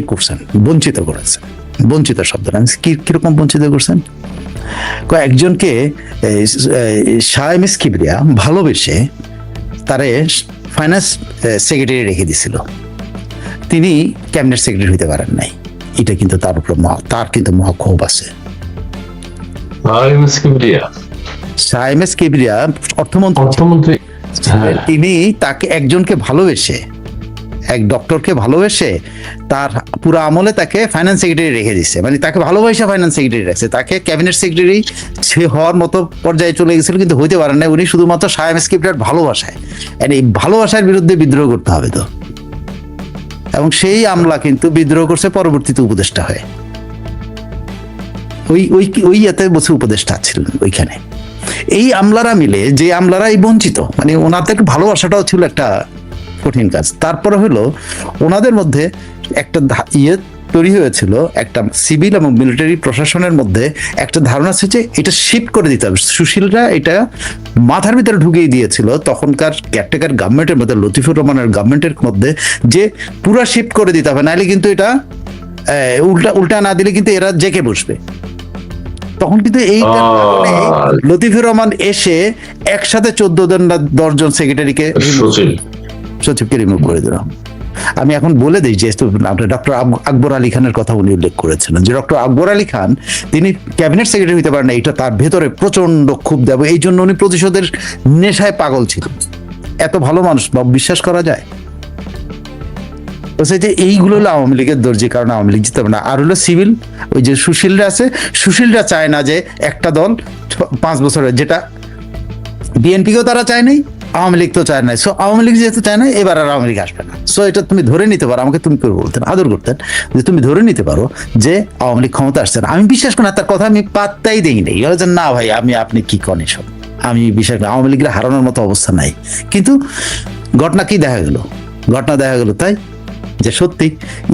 করছেন, বঞ্চিত করেছেন। বঞ্চিত শব্দটা কিরকম বঞ্চিত করছেন? কয়েকজনকে শাহ এম এস কিবরিয়া ভালোবেসে তারে ফাইন্যান্স সেক্রেটারি রেখে দিছিল, তিনি ক্যাবিনেট সেক্রেটারি হইতে পারেন নাই। এটা কিন্তু তার উপর তার কিন্তু মহাক্ষোভ আছে। শাহ এম এস কিবরিয়া অর্থমন্ত্রী, তিনি তাকে একজনকে ভালোবেসে, এক ডক্টরকে ভালোবেসে তার পুরো আমলে তাকে ফাইন্যান্স সেক্রেটারি রেখে দিচ্ছে, মানে তাকে ভালোবাসা ফাইন্যান্স সেক্রেটারি রাখছে, তাকে ক্যাবিনেট সেক্রেটারি সে হওয়ার মতো পর্যায়ে চলে গেছিল, কিন্তু হইতে পারেন না। উনি শুধুমাত্র শাহ এম এস কিবরিয়ার ভালোবাসায়, এই ভালোবাসার বিরুদ্ধে বিদ্রোহ করতে হবে তো, এবং সেই আমলা কিন্তু বিদ্রোহ করছে পরবর্তীতে উপদেষ্টা হয়ে, ওই ইয়াতে বসে উপদেষ্টা ছিলেন ওইখানে। এই আমলারা মিলে, যে আমলারা এই বঞ্চিত, মানে ওনাদের ভালোবাসাটাও ছিল একটা কঠিন কাজ। তারপরে হলো ওনাদের মধ্যে একটা তৈরি হয়েছিল, একটা সিভিল এবং মিলিটারি প্রশাসনের মধ্যে একটা ধারণা আছে যে এটা শিফট করে দিতে হবে। সুশীলরা এটা মাথার ভিতরে ঢুকিয়ে দিয়েছিল তখনকার কেয়ারটেকার গভর্নমেন্টের মধ্যে, লতিফুর রহমানের গভর্নমেন্টের মধ্যে, যে পুরো শিফট করে দিতে হবে, নাহলে কিন্তু এটা উল্টা না দিলে কিন্তু এরা জেকে বসবে। তখন কিন্তু এই লতিফুর রহমান এসে একসাথে 14 জন সেক্রেটারিকে, সচিবকে রিমুভ করে দিল। আমি এখন বলে দিই যে ডক্টর আকবর আলী খানের কথা উনি উল্লেখ করেছিলেন, যে ডক্টর আকবর আলী খান তিনি ক্যাবিনেট সেক্রেটারি হতে পারেন না, এটা তার ভেতরে প্রচন্ড ক্ষোভ দেব, এই জন্য উনি প্রতিশোধের নেশায় পাগল ছিলেন। এত ভালো মানুষ বিশ্বাস করা যায়? যে এইগুলো হলো আওয়ামী লীগের দোষ, যে কারণে আওয়ামী লীগ জিততে পারে না। আর হলো সিভিল, ওই যে সুশীলরা আছে, সুশীলরা চায় না যে একটা দল 5 বছরের, যেটা বিএনপিকেও তারা চায় নাই, আওয়ামী লীগ তো চায় নাই। সো আওয়ামী লীগ যেহেতু চায় না, এবার আর আওয়ামী লীগ আসবে না। সো এটা তুমি ধরে নিতে পারো, আমাকে তুমি করে বলতেন, আদর করতেন, যে তুমি ধরে নিতে পারো যে আওয়ামী লীগ ক্ষমতা আসছে না। আমি বিশ্বাস করি না, তার কথা আমি পাত্তাই দিই নেই, না ভাই আপনি কি করেন এসব, আমি বিশ্বাস করি আওয়ামী লীগের হারানোর মতো অবস্থা নাই। কিন্তু ঘটনা দেখা গেল তাই যে সত্যি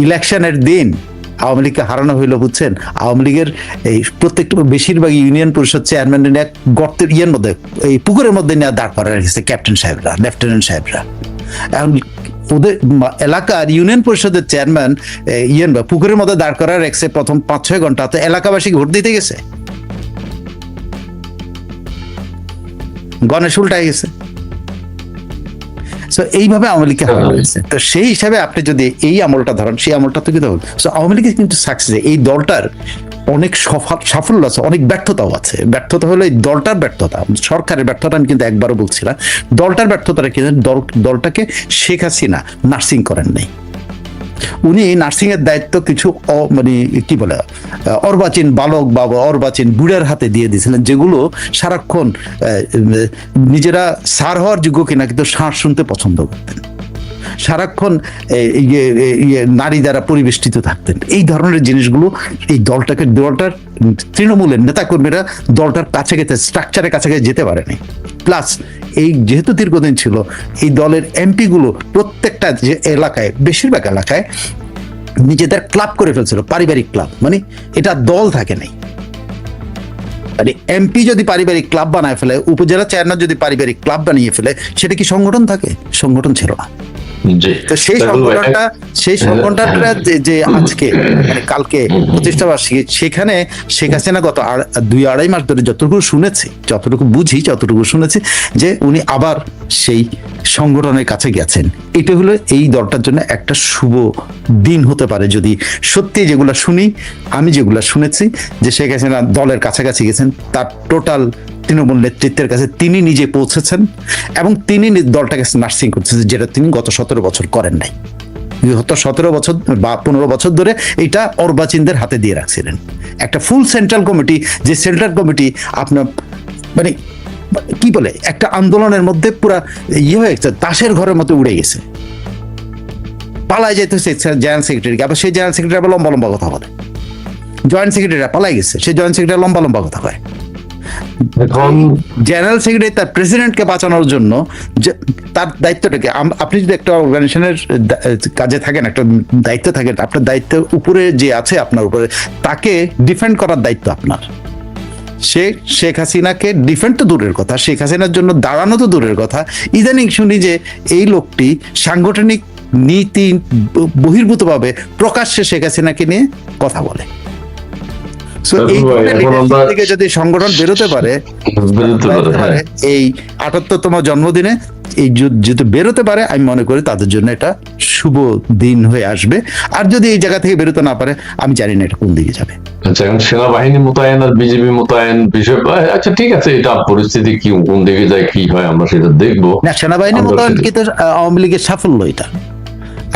ইলেকশনের দিন আওয়ামী লীগকে হারানো হইলো, বুঝছেন? আওয়ামী লীগের এই প্রত্যেকটা বেশিরভাগ ইউনিয়ন পরিষদ চেয়ারম্যান এক গর্তের ইয়ের মধ্যে, এই পুকুরের মধ্যে নিয়ে দাঁড় করা রেখেছে ক্যাপ্টেন সাহেবরা, লেফটেন্যান্ট সাহেবরা। এখন ওদের এলাকার ইউনিয়ন পরিষদের চেয়ারম্যান পুকুরের মধ্যে দাঁড় করা রেখেছে প্রথম 5-6 ঘন্টা, তো এলাকাবাসী ভোট দিতে গেছে, গণেশ উল্টায় গেছে। এইভাবে আওয়ামী লীগকে হারানো হয়েছে। তো সেই হিসাবে আপনি যদি এই আমলটা ধরেন, সেই আমলটা তো কিন্তু আওয়ামী লীগের কিন্তু সাকসেস, এই দলটার অনেক সাফল্য আছে, অনেক ব্যর্থতাও আছে। ব্যর্থতা হলো এই দলটার ব্যর্থতা, সরকারের ব্যর্থতা আমি কিন্তু একবারও বলছি না। দলটার ব্যর্থতাটা কি, দলটাকে শেখ হাসিনা নার্সিং করেন নাই। উনি নার্সিং এর দায়িত্ব কিছু মানে কি বলে অর্বাচীন বালক বা অর্বাচীন বুড়ার হাতে দিয়ে দিয়েছিলেন, যেগুলো সারাক্ষণ নিজেরা সার হওয়ার যোগ্য কিনা কিন্তু সার শুনতে পছন্দ করতেন, সারাক্ষণ নারী দ্বারা পরিবেষ্টিত থাকতেন। এই ধরনের জিনিসগুলো এই দলটার তৃণমূলের নেতাকর্মীরা দলটার কাছাকাছি স্ট্রাকচারের কাছাকাছি যেতে পারেনি। প্লাস এই যেহেতু দীর্ঘদিন ছিল, এই দলের এমপি গুলো প্রত্যেকটা যে এলাকায়, বেশিরভাগ এলাকায় নিজেদের ক্লাব করে ফেলছিল, পারিবারিক ক্লাব। মানে এটা দল থাকে নাই। মানে এমপি যদি পারিবারিক ক্লাব বানায় ফেলে, উপজেলা চেয়ারম্যান যদি পারিবারিক ক্লাব বানিয়ে ফেলে, সেটা কি সংগঠন থাকে? সংগঠন ছিল না। তো সেই সংগঠনটা যে আজকে মানে কালকে প্রতিষ্ঠা বার্ষিকী, সেখানে শেখ হাসিনা গত 2-2.5 মাস ধরে যতটুকু শুনেছি, যতটুকু বুঝি, যতটুকু শুনেছি, যে উনি আবার সেই সংগঠনের কাছে গেছেন। এটা হলো এই দলটার জন্য একটা শুভ দিন হতে পারে, যদি সত্যি যেগুলো শুনি, আমি যেগুলো শুনেছি, যে শেখ হাসিনা দলের কাছাকাছি গেছেন, তার টোটাল তৃণমূল নেতৃত্বের কাছে তিনি নিজে পৌঁছেছেন এবং তিনি দলটাকে নার্সিং করতেছেন, যেটা তিনি গত 17 বছর করেন নাই। গত 17 বছর বা 15 বছর ধরে এটা অর্বাচীনদের হাতে দিয়ে রাখছিলেন। একটা ফুল সেন্ট্রাল কমিটি, যে সেন্ট্রাল কমিটি আপনার মানে কি বলে একটা আন্দোলনের মধ্যে পুরা হয়ে গেছে, তাসের ঘরের মতো উড়ে গেছে, পালায় যেতে জয়েন্ট সেক্রেটারি। আবার সেই জয়েন্ট সেক্রেটারি আবার লম্বা লম্বা কথা বলে, জয়েন্ট সেক্রেটারি পালাই গেছে, সেই জয়েন্ট সেক্রেটারি লম্বা লম্বা কথা কয়। এখন জেনারেল সেক্রেটারি তার প্রেসিডেন্টকে বাঁচানোর জন্য তার দায়িত্বটাকে, আপনি যদি একটা অর্গানাইজেশনের কাজে থাকেন, একটা দায়িত্ব থাকেন, আপনার দায়িত্বের উপরে যে আছে আপনার উপরে, তাকে ডিফেন্ড করার দায়িত্ব আপনার। শেখ হাসিনাকে ডিফেন্ড তো দূরের কথা, শেখ হাসিনার জন্য দাঁড়ানো তো দূরের কথা। ইদানিং শুনি যে এই লোকটি সাংগঠনিক নীতি বহির্ভূতভাবে প্রকাশ্যে শেখ হাসিনাকে নিয়ে কথা বলে। যদি সংগঠন বেরোতে পারে এই 78তম জন্মদিনে, এই যদি বেরোতে পারে, আমি মনে করি তাদের জন্য এটা শুভ দিন হয়ে আসবে। আর যদি এই জায়গা থেকে বেরোতে না পারে, আমি জানি না এটা কোন দিকে যাবে। আচ্ছা, এখন সেনাবাহিনী মোতায়েন আর বিজেপি মোতায়েন বিষয়, আচ্ছা ঠিক আছে, এটা পরিস্থিতি কি কোন দিকে যায়, কি হয়, আমরা সেটা দেখবো। না, সেনাবাহিনী মোতায়েন কিন্তু আওয়ামী লীগের সাফল্য। এটা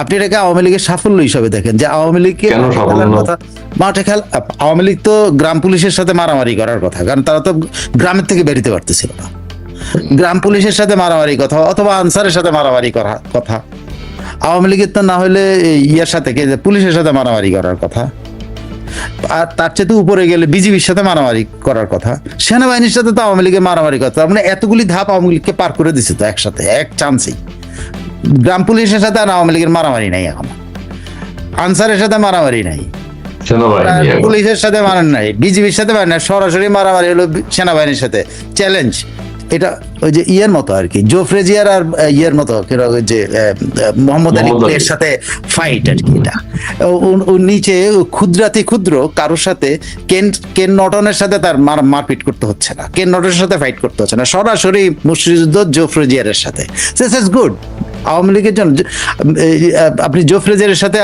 আপনি এটাকে আওয়ামী লীগের সাফল্য হিসাবে দেখেন, যে আওয়ামী লীগকে মাঠে খেল। আওয়ামী লীগ তো গ্রাম পুলিশের সাথে মারামারি করার কথা, কারণ তারা তো গ্রামের থেকে বেরিতে পারতেছিল না। গ্রাম পুলিশের সাথে মারামারি কথা, অথবা আনসারের সাথে মারামারি করার কথা। আওয়ামী লীগের তো না হলে ইয়ার সাথে পুলিশের সাথে মারামারি করার কথা, আর তার চেয়ে উপরে গেলে বিজিবির সাথে মারামারি করার কথা। সেনাবাহিনীর সাথে তো আওয়ামী লীগের মারামারি কথা, মানে এতগুলি ধাপ আওয়ামী লীগকে পার করে দিছে তো একসাথে, এক চান্সেই। গ্রাম পুলিশের সাথে আর আওয়ামী লীগের মারামারি নাই, এখন আনসারের সাথে মারামারি নাই, পুলিশের সাথে মারামারি নাই, বিজিবির সাথে মারামারি নাই, সরাসরি মারামারি হলো সেনাবাহিনীর সাথে। চ্যালেঞ্জ এটা ওই যে ইয়ের মতো আর কি, জোফ্রেজিয়ার আর ইয়ের মতো, যে মোহাম্মদ আলীর সাথে ফাইট আর কি। এটা নিচে ক্ষুদ্রাতি ক্ষুদ্র কারোর সাথে কেন নটনের সাথে তার মারপিট করতে হচ্ছে না, কেন নটনের সাথে ফাইট করতে হচ্ছে না, সরাসরি মুশরিফুদ্দৌলা জোফ্রেজিয়ারের সাথে। দিস ইজ গুড আওয়ামী লীগের জন্য। আপনি জোফ্রেজিয়ারের সাথে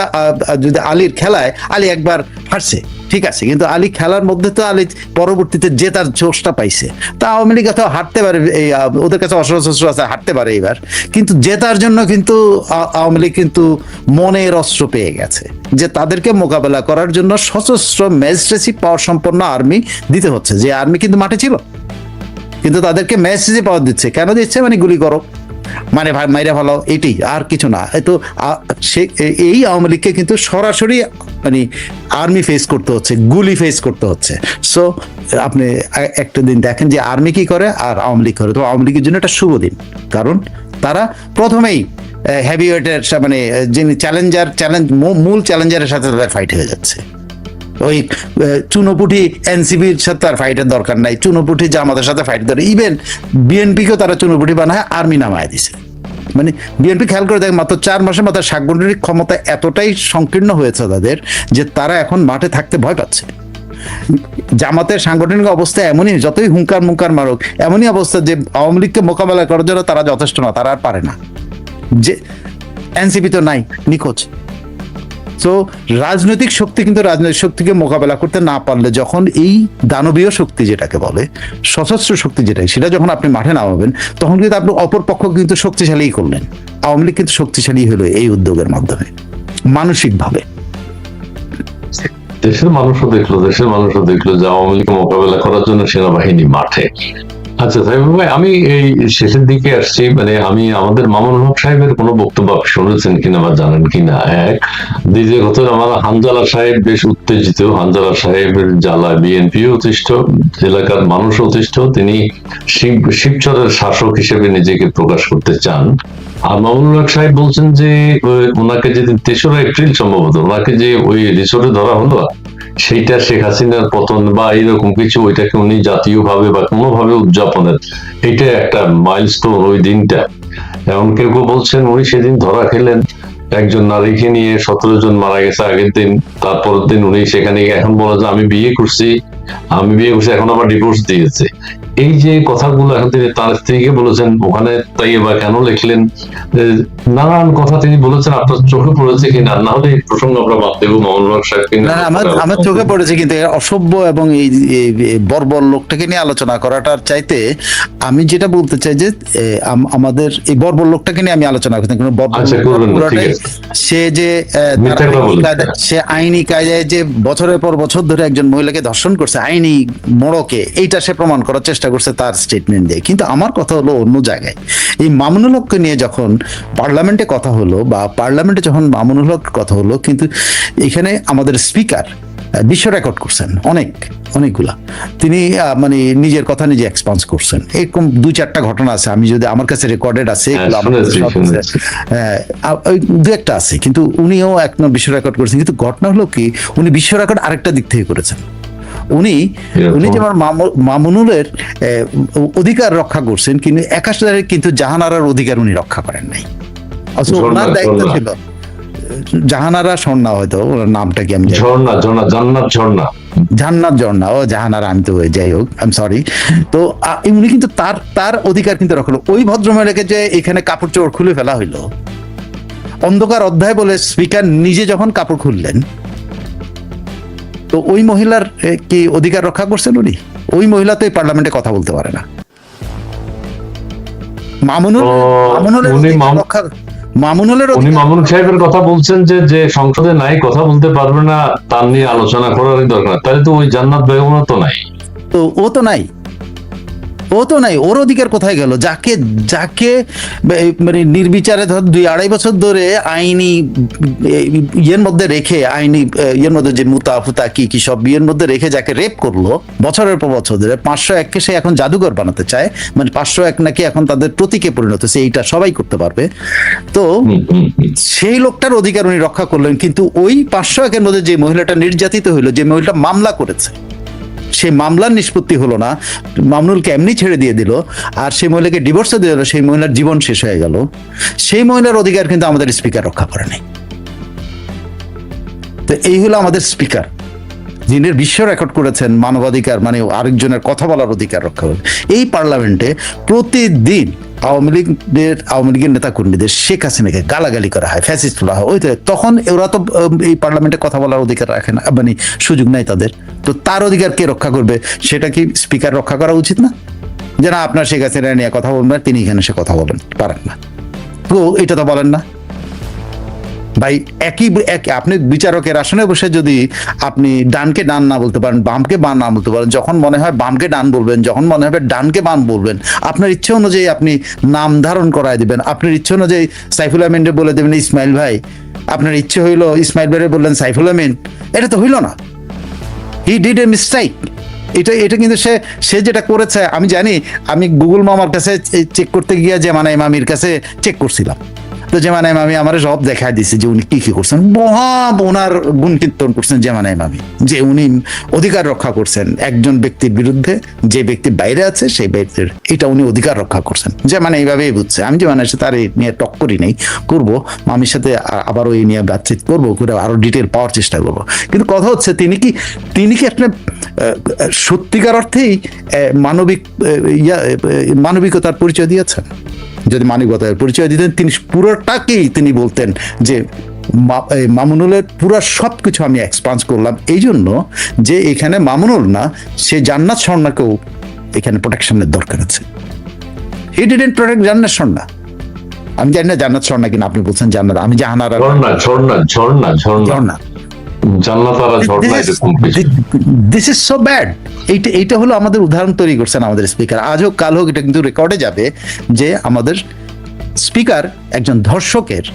যদি আলীর খেলায়, আলী একবার হারছে ঠিক আছে, কিন্তু আলী খেলার মধ্যে তো আলী পরবর্তীতে জেতার জোশটা পাইছে। তা আওয়ামী লীগ তো হারতে পারে, এই ওদের কাছে অস্ত্র আছে, হারতে পারে এবার, কিন্তু জেতার জন্য কিন্তু আওয়ামী লীগ কিন্তু মনের অস্ত্র পেয়ে গেছে, যে তাদেরকে মোকাবেলা করার জন্য সশস্ত্র ম্যাজিস্ট্রেসি পাওয়ার সম্পন্ন আর্মি দিতে হচ্ছে। যে আর্মি কিন্তু মাঠে ছিল, কিন্তু তাদেরকে ম্যাজিস্ট্রেসি পাওয়ার দিচ্ছে। কেন দিচ্ছে? মানে গুলি করো, মানে মাইরা ভালো, এটি আর কিছু না। তো এই আওয়ামী লীগকে কিন্তু সরাসরি মানে আর্মি ফেস করতে হচ্ছে, গুলি ফেস করতে হচ্ছে। সো আপনি একটা দিন দেখেন যে আর্মি কি করে আর আওয়ামী লীগ করে। তো আওয়ামী লীগের জন্য একটা শুভ দিন, কারণ তারা প্রথমেই হেভিওয়েটের মানে যিনি মূল চ্যালেঞ্জারের সাথে তাদের ফাইট হয়ে যাচ্ছে। ওই চুনোপুটি এনসিপির সাথে তার ফাইটের দরকার নাই, চুনোপুটি জামাতের সাথে ফাইট দরকার। ইভেন বিএনপিকেও তারা চুনোপুটি বানায়, আর্মি নামায় দিছে। মানে বিএনপি খেয়াল করে দেখেন, মাত্র 4 মাসে মাথায় সাংগঠনিক ক্ষমতা এতটাই সংকীর্ণ হয়েছে তাদের যে তারা এখন মাঠে থাকতে ভয় পাচ্ছে। জামাতের সাংগঠনিক অবস্থা এমনই, যতই হুঙ্কার মুঙ্কার মারুক, এমনই অবস্থা যে আওয়ামী লীগকে মোকাবেলা করার জন্য তারা যথেষ্ট না, তারা আর পারে না। যে এনসিপি তো নাই, নিখোঁজ। তো রাজনৈতিক শক্তি কিন্তু রাজনৈতিক শক্তিকে মোকাবেলা করতে না পারলে, যখন এই দানবীয় শক্তি যেটাকে বলে, সশস্ত্র শক্তি যেটাই, সেটা যখন আপনি মাঠে নামাবেন, তখন কিন্তু আপনি অপর পক্ষ কিন্তু শক্তিশালী করলেন। আওয়ামী লীগ কিন্তু শক্তিশালী হলো এই উদ্যোগের মাধ্যমে মানসিকভাবে। দেশের মানুষও দেখলো যে আওয়ামী লীগ মোকাবেলা করার জন্য সেনাবাহিনী মাঠে। আচ্ছা সাহেব ভাই, আমি এই শেষের দিকে আসছি, মানে আমি আমাদের মামুনুল হক সাহেবের কোনো বক্তব্য আপনি শুনেছেন কিনা বা জানেন কিনা। এক দ্বিতীয় কথা, আমার হানজালা সাহেব বেশ উত্তেজিত, হানজালা সাহেবের জ্বালায় বিএনপি অতিষ্ঠ, এলাকার মানুষ অতিষ্ঠ, তিনি শিবচরের শাসক হিসেবে নিজেকে প্রকাশ করতে চান। আর মামুনুল হক সাহেব বলছেন যে ওনাকে যেদিন 3রা এপ্রিল সম্ভবত ওনাকে যে ওই রিসোর্টে ধরা হলো, সেইটা শেখ হাসিনার পতন বা এইরকম কিছু, ওইটাকে উনি জাতীয়ভাবে বা কোনোভাবে উদযাপনের, এটা একটা মাইলস্টোন ওই দিনটা। এমন কেউ কেউ বলছেন উনি সেদিন ধরা খেলেন একজন নারীকে নিয়ে, 17 জন মারা গেছে আগের দিন, তারপরের দিন উনি সেখানে এখন বলে যে আমি বিয়ে করছি, এখন আবার ডিভোর্স দিয়েছে। এই যে কথাগুলো এখন তিনি তার স্ত্রীকে বলেছেন, ওখানে তাই বা কেন লিখলেন, নানান কথা তিনি বলেছেন, আপনার চোখে পড়েছে কিনা? না হলে এই প্রসঙ্গ আমরা বাদ দেবো মামুনুল হক সাহেবকে। আমার চোখে পড়েছে, কিন্তু অসভ্য এবং এই বর্বর লোকটাকে নিয়ে আলোচনা করাটার চাইতে আমি যেটা বলতে চাই যে আমাদের এই বর্বর লোকটাকে নিয়ে আমি আলোচনা করতে, সে যে সে আইনি কায়দায় যে বছরের পর বছর ধরে একজন মহিলাকে ধর্ষণ করছে আইনি মোড়কে, এইটা সে প্রমাণ করার চেষ্টা করছে তার স্টেটমেন্ট দিয়ে। কিন্তু আমার কথা হলো অন্য জায়গায়। এই মামুনুল হককে নিয়ে যখন পার্লামেন্টে কথা হলো, বা পার্লামেন্টে যখন মামুনুল হক কথা হলো, কিন্তু এখানে আমাদের স্পিকার বিশ্ব রেকর্ড করছেন অনেকগুলা, তিনি মানে নিজের কথা নিজে এক্সপান্স করছেন। এরকম 2-4টা ঘটনা আছে, আমি যদি আমার কাছে রেকর্ডেড আছে, 2-একটা আছে, কিন্তু উনিও এক বিশ্ব রেকর্ড করেছেন। কিন্তু ঘটনা হলো কি, উনি বিশ্ব রেকর্ড আরেকটা দিক থেকে করেছেন। উনি যেমন মামুনুলের অধিকার রক্ষা করছেন, কিন্তু একাশে কিন্তু জাহানারার অধিকার উনি রক্ষা করেন নাই। ওনার দায়িত্ব ছিল জাহানারা স্বর্ণা, হয়তো ওনার নামটা কি আমি জান্নাত ঝর্ণা, ও জাহানারা, আমি তো যাই হোক, আই এম সরি। তো উনি কিন্তু তার অধিকার কিন্তু রাখলো। ওই ভদ্রমহিলাকে যে এখানে কাপড় চোপড় খুলে ফেলা হইলো, অন্ধকার অধ্যায় বলে স্পিকার নিজে যখন কাপড় খুললেন, তো ওই মহিলার কি অধিকার রক্ষা করছেন উনি? ওই মহিলা তো এই পার্লামেন্টে কথা বলতে পারে না। মামুনুলের উনি মামুনুল সাহেবের কথা বলছেন যে সংসদে নাই, কথা বলতে পারবে না, তার নিয়ে আলোচনা করারই দরকার। তাহলে তো ওই জান্নাত বেগমও তো নাই, তো ও তো নাই, ওর অধিকার কোথায় গেল? যাকে মানে নির্বিচারে ধর 2-2.5 বছর ধরে আইনি ইয়ের মধ্যে রেখে, আইনি ইয়ের মধ্যে যে মুতা কি সব বিয়ের মধ্যে রেখে যাকে রেপ করলো বছরের পর বছর ধরে, 501কে সে এখন জাদুঘর বানাতে চায়, মানে 501 নাকি এখন তাদের প্রতীকে পরিণত হয়েছে, এইটা সবাই করতে পারবে। তো সেই লোকটার অধিকার উনি রক্ষা করলেন, কিন্তু ওই 501-এর মধ্যে যে মহিলাটা নির্যাতিত হইলো, যে মহিলাটা মামলা করেছে, সেই মামলার নিষ্পত্তি হলো না, মামুনুলকে এমনি ছেড়ে দিয়ে দিল, আর সেই মহিলাকে ডিভোর্সও দিয়ে দিল, সেই মহিলার জীবন শেষ হয়ে গেল। সেই মহিলার অধিকার কিন্তু আমাদের স্পিকার রক্ষা করে নাই। তো এই হলো আমাদের স্পিকার, যিনি বিশ্ব রেকর্ড করেছেন মানবাধিকার, মানে আরেকজনের কথা বলার অধিকার রক্ষা করে। এই পার্লামেন্টে প্রতিদিন আওয়ামী লীগের নেতা কর্মীদের শেখ হাসিনাকে গালাগালি করা হয়, ফ্যাসিস্ট বলা হয়। তখন ওরা তো এই পার্লামেন্টে কথা বলার অধিকার রাখে না, মানে সুযোগ নাই তাদের। তো তার অধিকার কে রক্ষা করবে? সেটা কি স্পিকার রক্ষা করা উচিত না? যে না, আপনার শেখ হাসিনা নিয়ে কথা বলবেন, তিনি এখানে সে কথা বলেন পারেন না, তো এটা তো বলেন না ভাই। আপনি বিচারকের আসনে বসে যদি আপনি ডানকে ডান না বলতে পারেন, বামকে বাম না বলতে পারেন, যখন মনে হয় বামকে ডান বলবেন, যখন মনে হবে ডানকে বাম বলবেন, আপনার ইচ্ছে অনুযায়ী আপনি নাম ধারণ করায় দিবেন, আপনার ইচ্ছে অনুযায়ী সাইফুল আমিনকে বলে দেবেন ইসমাইল ভাই, আপনার ইচ্ছে হইলো ইসমাইল ভাই বললেন সাইফুল আমিন, এটা তো হইল না। হি ডিড এ মিস্টেক, এটা কিন্তু সে যেটা করেছে আমি জানি। আমি গুগল মামার কাছে চেক করতে গিয়ে জামান ইমামির কাছে চেক করছিলাম, তো জামান ইমামি আমার সব দেখায় দিছে যে উনি কি করছেন। ওনার গুণ কীর্তন করছেন জামান ইমামি, যে উনি অধিকার রক্ষা করছেন একজন ব্যক্তির বিরুদ্ধে, যে ব্যক্তি বাইরে আছে সেই ব্যক্তির এটা উনি অধিকার রক্ষা করছেন। জামান এইভাবেই বুঝছে। আমি জামানের সাথে আর এই নিয়ে টক করি নেই, করবো মামির সাথে আবারও এই নিয়ে বাতচিত করবো, করে আরো ডিটেল পাওয়ার চেষ্টা করবো। কিন্তু কথা হচ্ছে তিনি কি একটা সত্যিকার অর্থেই মানবিকতার পরিচয় দিয়েছেন? যদি মানবিকতার পরিচয় দিতেন তিনি পুরোটাকেই তিনি বলতেন যে মামুনুলের পুরো সবকিছু আমি এক্সপান্স করলাম এই জন্য যে এখানে মামুনুল না, সে জান্নাত স্বর্ণাকেও এখানে প্রোটেকশনের দরকার আছে। হি ডিডন্ট প্রোটেক্ট জান্নাত স্বর্ণা। আমি জানি না জান্নাত স্বর্ণা কিনা, আপনি বলছেন জান্নাত, আমি Jahanara Jharna. This is so bad. এইটা হলো আমাদের উদাহরণ তৈরি করছেন আমাদের স্পিকার। আজ হোক কাল হোক এটা কিন্তু রেকর্ডে যাবে যে আমাদের স্পিকার একজন ধর্ষকের,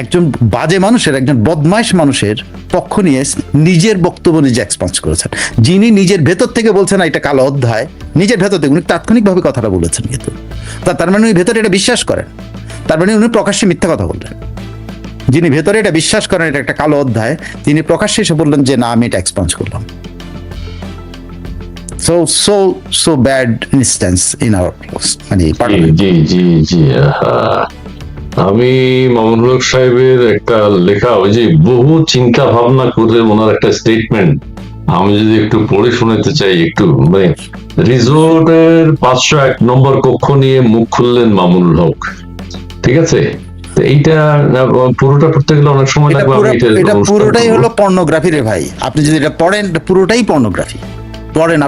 একজন বাজে মানুষের, একজন বদমাইশ মানুষের পক্ষ নিয়ে নিজের বক্তব্য নিজে এক্সপান্স করেছেন। যিনি নিজের ভেতর থেকে বলছেন এটা কালো অধ্যায়, নিজের ভেতর থেকে উনি তাৎক্ষণিকভাবে কথাটা বলেছেন, কিন্তু তার মানে উনি ভেতরে এটা বিশ্বাস করেন, তার মানে উনি প্রকাশ্যে মিথ্যা কথা বললেন। যিনি ভেতরে এটা বিশ্বাস করেন এটা একটা কালো অধ্যায়, তিনি প্রকাশ্যে এসে বললেন যে না আমি এটা এক্সপান্স করলাম। So bad instance in our parliament. জি। আমি মামুনুল হক সাহেবের একটা লেখা, ওই যে বহু চিন্তা ভাবনা করে ওনার একটা স্টেটমেন্ট আমি যদি একটু পড়ে শোনাতে চাই, একটু রিসোর্টের 501 নম্বর কক্ষ নিয়ে মুখ খুললেন মামুনুল হক। ঠিক আছে, এইটা পুরোটা পড়তে গেলে অনেক সময় লাগবে। এটা পুরোটাই হলো পর্নোগ্রাফি রে ভাই। আপনি যদি এটা পড়েন পুরোটাই পর্নোগ্রাফি।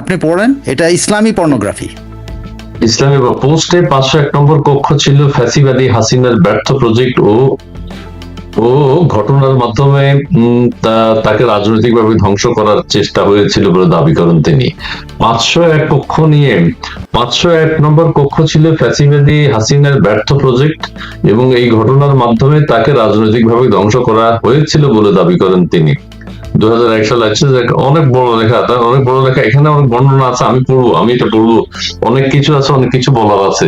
আপনি পড়েন, এটা ইসলামী পর্নোগ্রাফি। ইসলামী পোস্টে 501 নম্বর কক্ষ ছিল ফ্যাসিবাদী হাসিনার ব্যর্থ প্রজেক্ট ও ঘটনার মাধ্যমে তাকে রাজনৈতিকভাবে ধ্বংস করার চেষ্টা হয়েছিল বলে দাবি করেন তিনি। 501 নম্বর কক্ষ ছিল ফ্যাসিবাদী হাসিনার ব্যর্থ প্রজেক্ট এবং এই ঘটনার মাধ্যমে তাকে রাজনৈতিকভাবে ধ্বংস করা হয়েছিল বলে দাবি করেন তিনি। 2001 সালে আছে, অনেক বড় লেখা, এখানে অনেক বর্ণনা আছে। আমি এটা পড়বো, অনেক কিছু আছে, অনেক কিছু বলার আছে।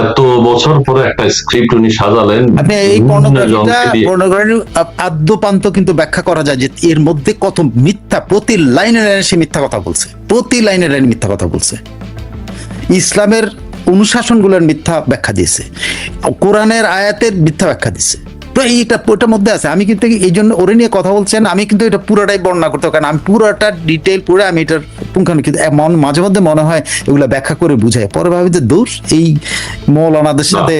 এত বছর পরে একটা স্ক্রিপ্ট উনি সাজালেন। আপনি এই পর্নোগ্রাফি আদ্যপান্ত কিন্তু ব্যাখ্যা করা যায় যে এর মধ্যে কত মিথ্যা, প্রতি লাইনে সে মিথ্যা কথা বলছে, প্রতি লাইনে মিথ্যা কথা বলছে। ইসলামের অনুশাসনগুলোর মিথ্যা ব্যাখ্যা দিয়েছে, কোরআনের আয়াতের মিথ্যা ব্যাখ্যা দিয়েছে। তো ওটার মধ্যে আছে। আমি কিন্তু এই জন্য ওরে নিয়ে কথা বলছেন, আমি কিন্তু এটা পুরোটাই বর্ণনা করতে, কারণ আমি পুরোটা ডিটেইল পড়ে আমি এটার পুঙ্খানুপুঙ্খ মাঝে মধ্যে মনে হয় এগুলো ব্যাখ্যা করে বুঝাই, পরে ভাবি যে দোষ এই মৌলানাদের সাথে,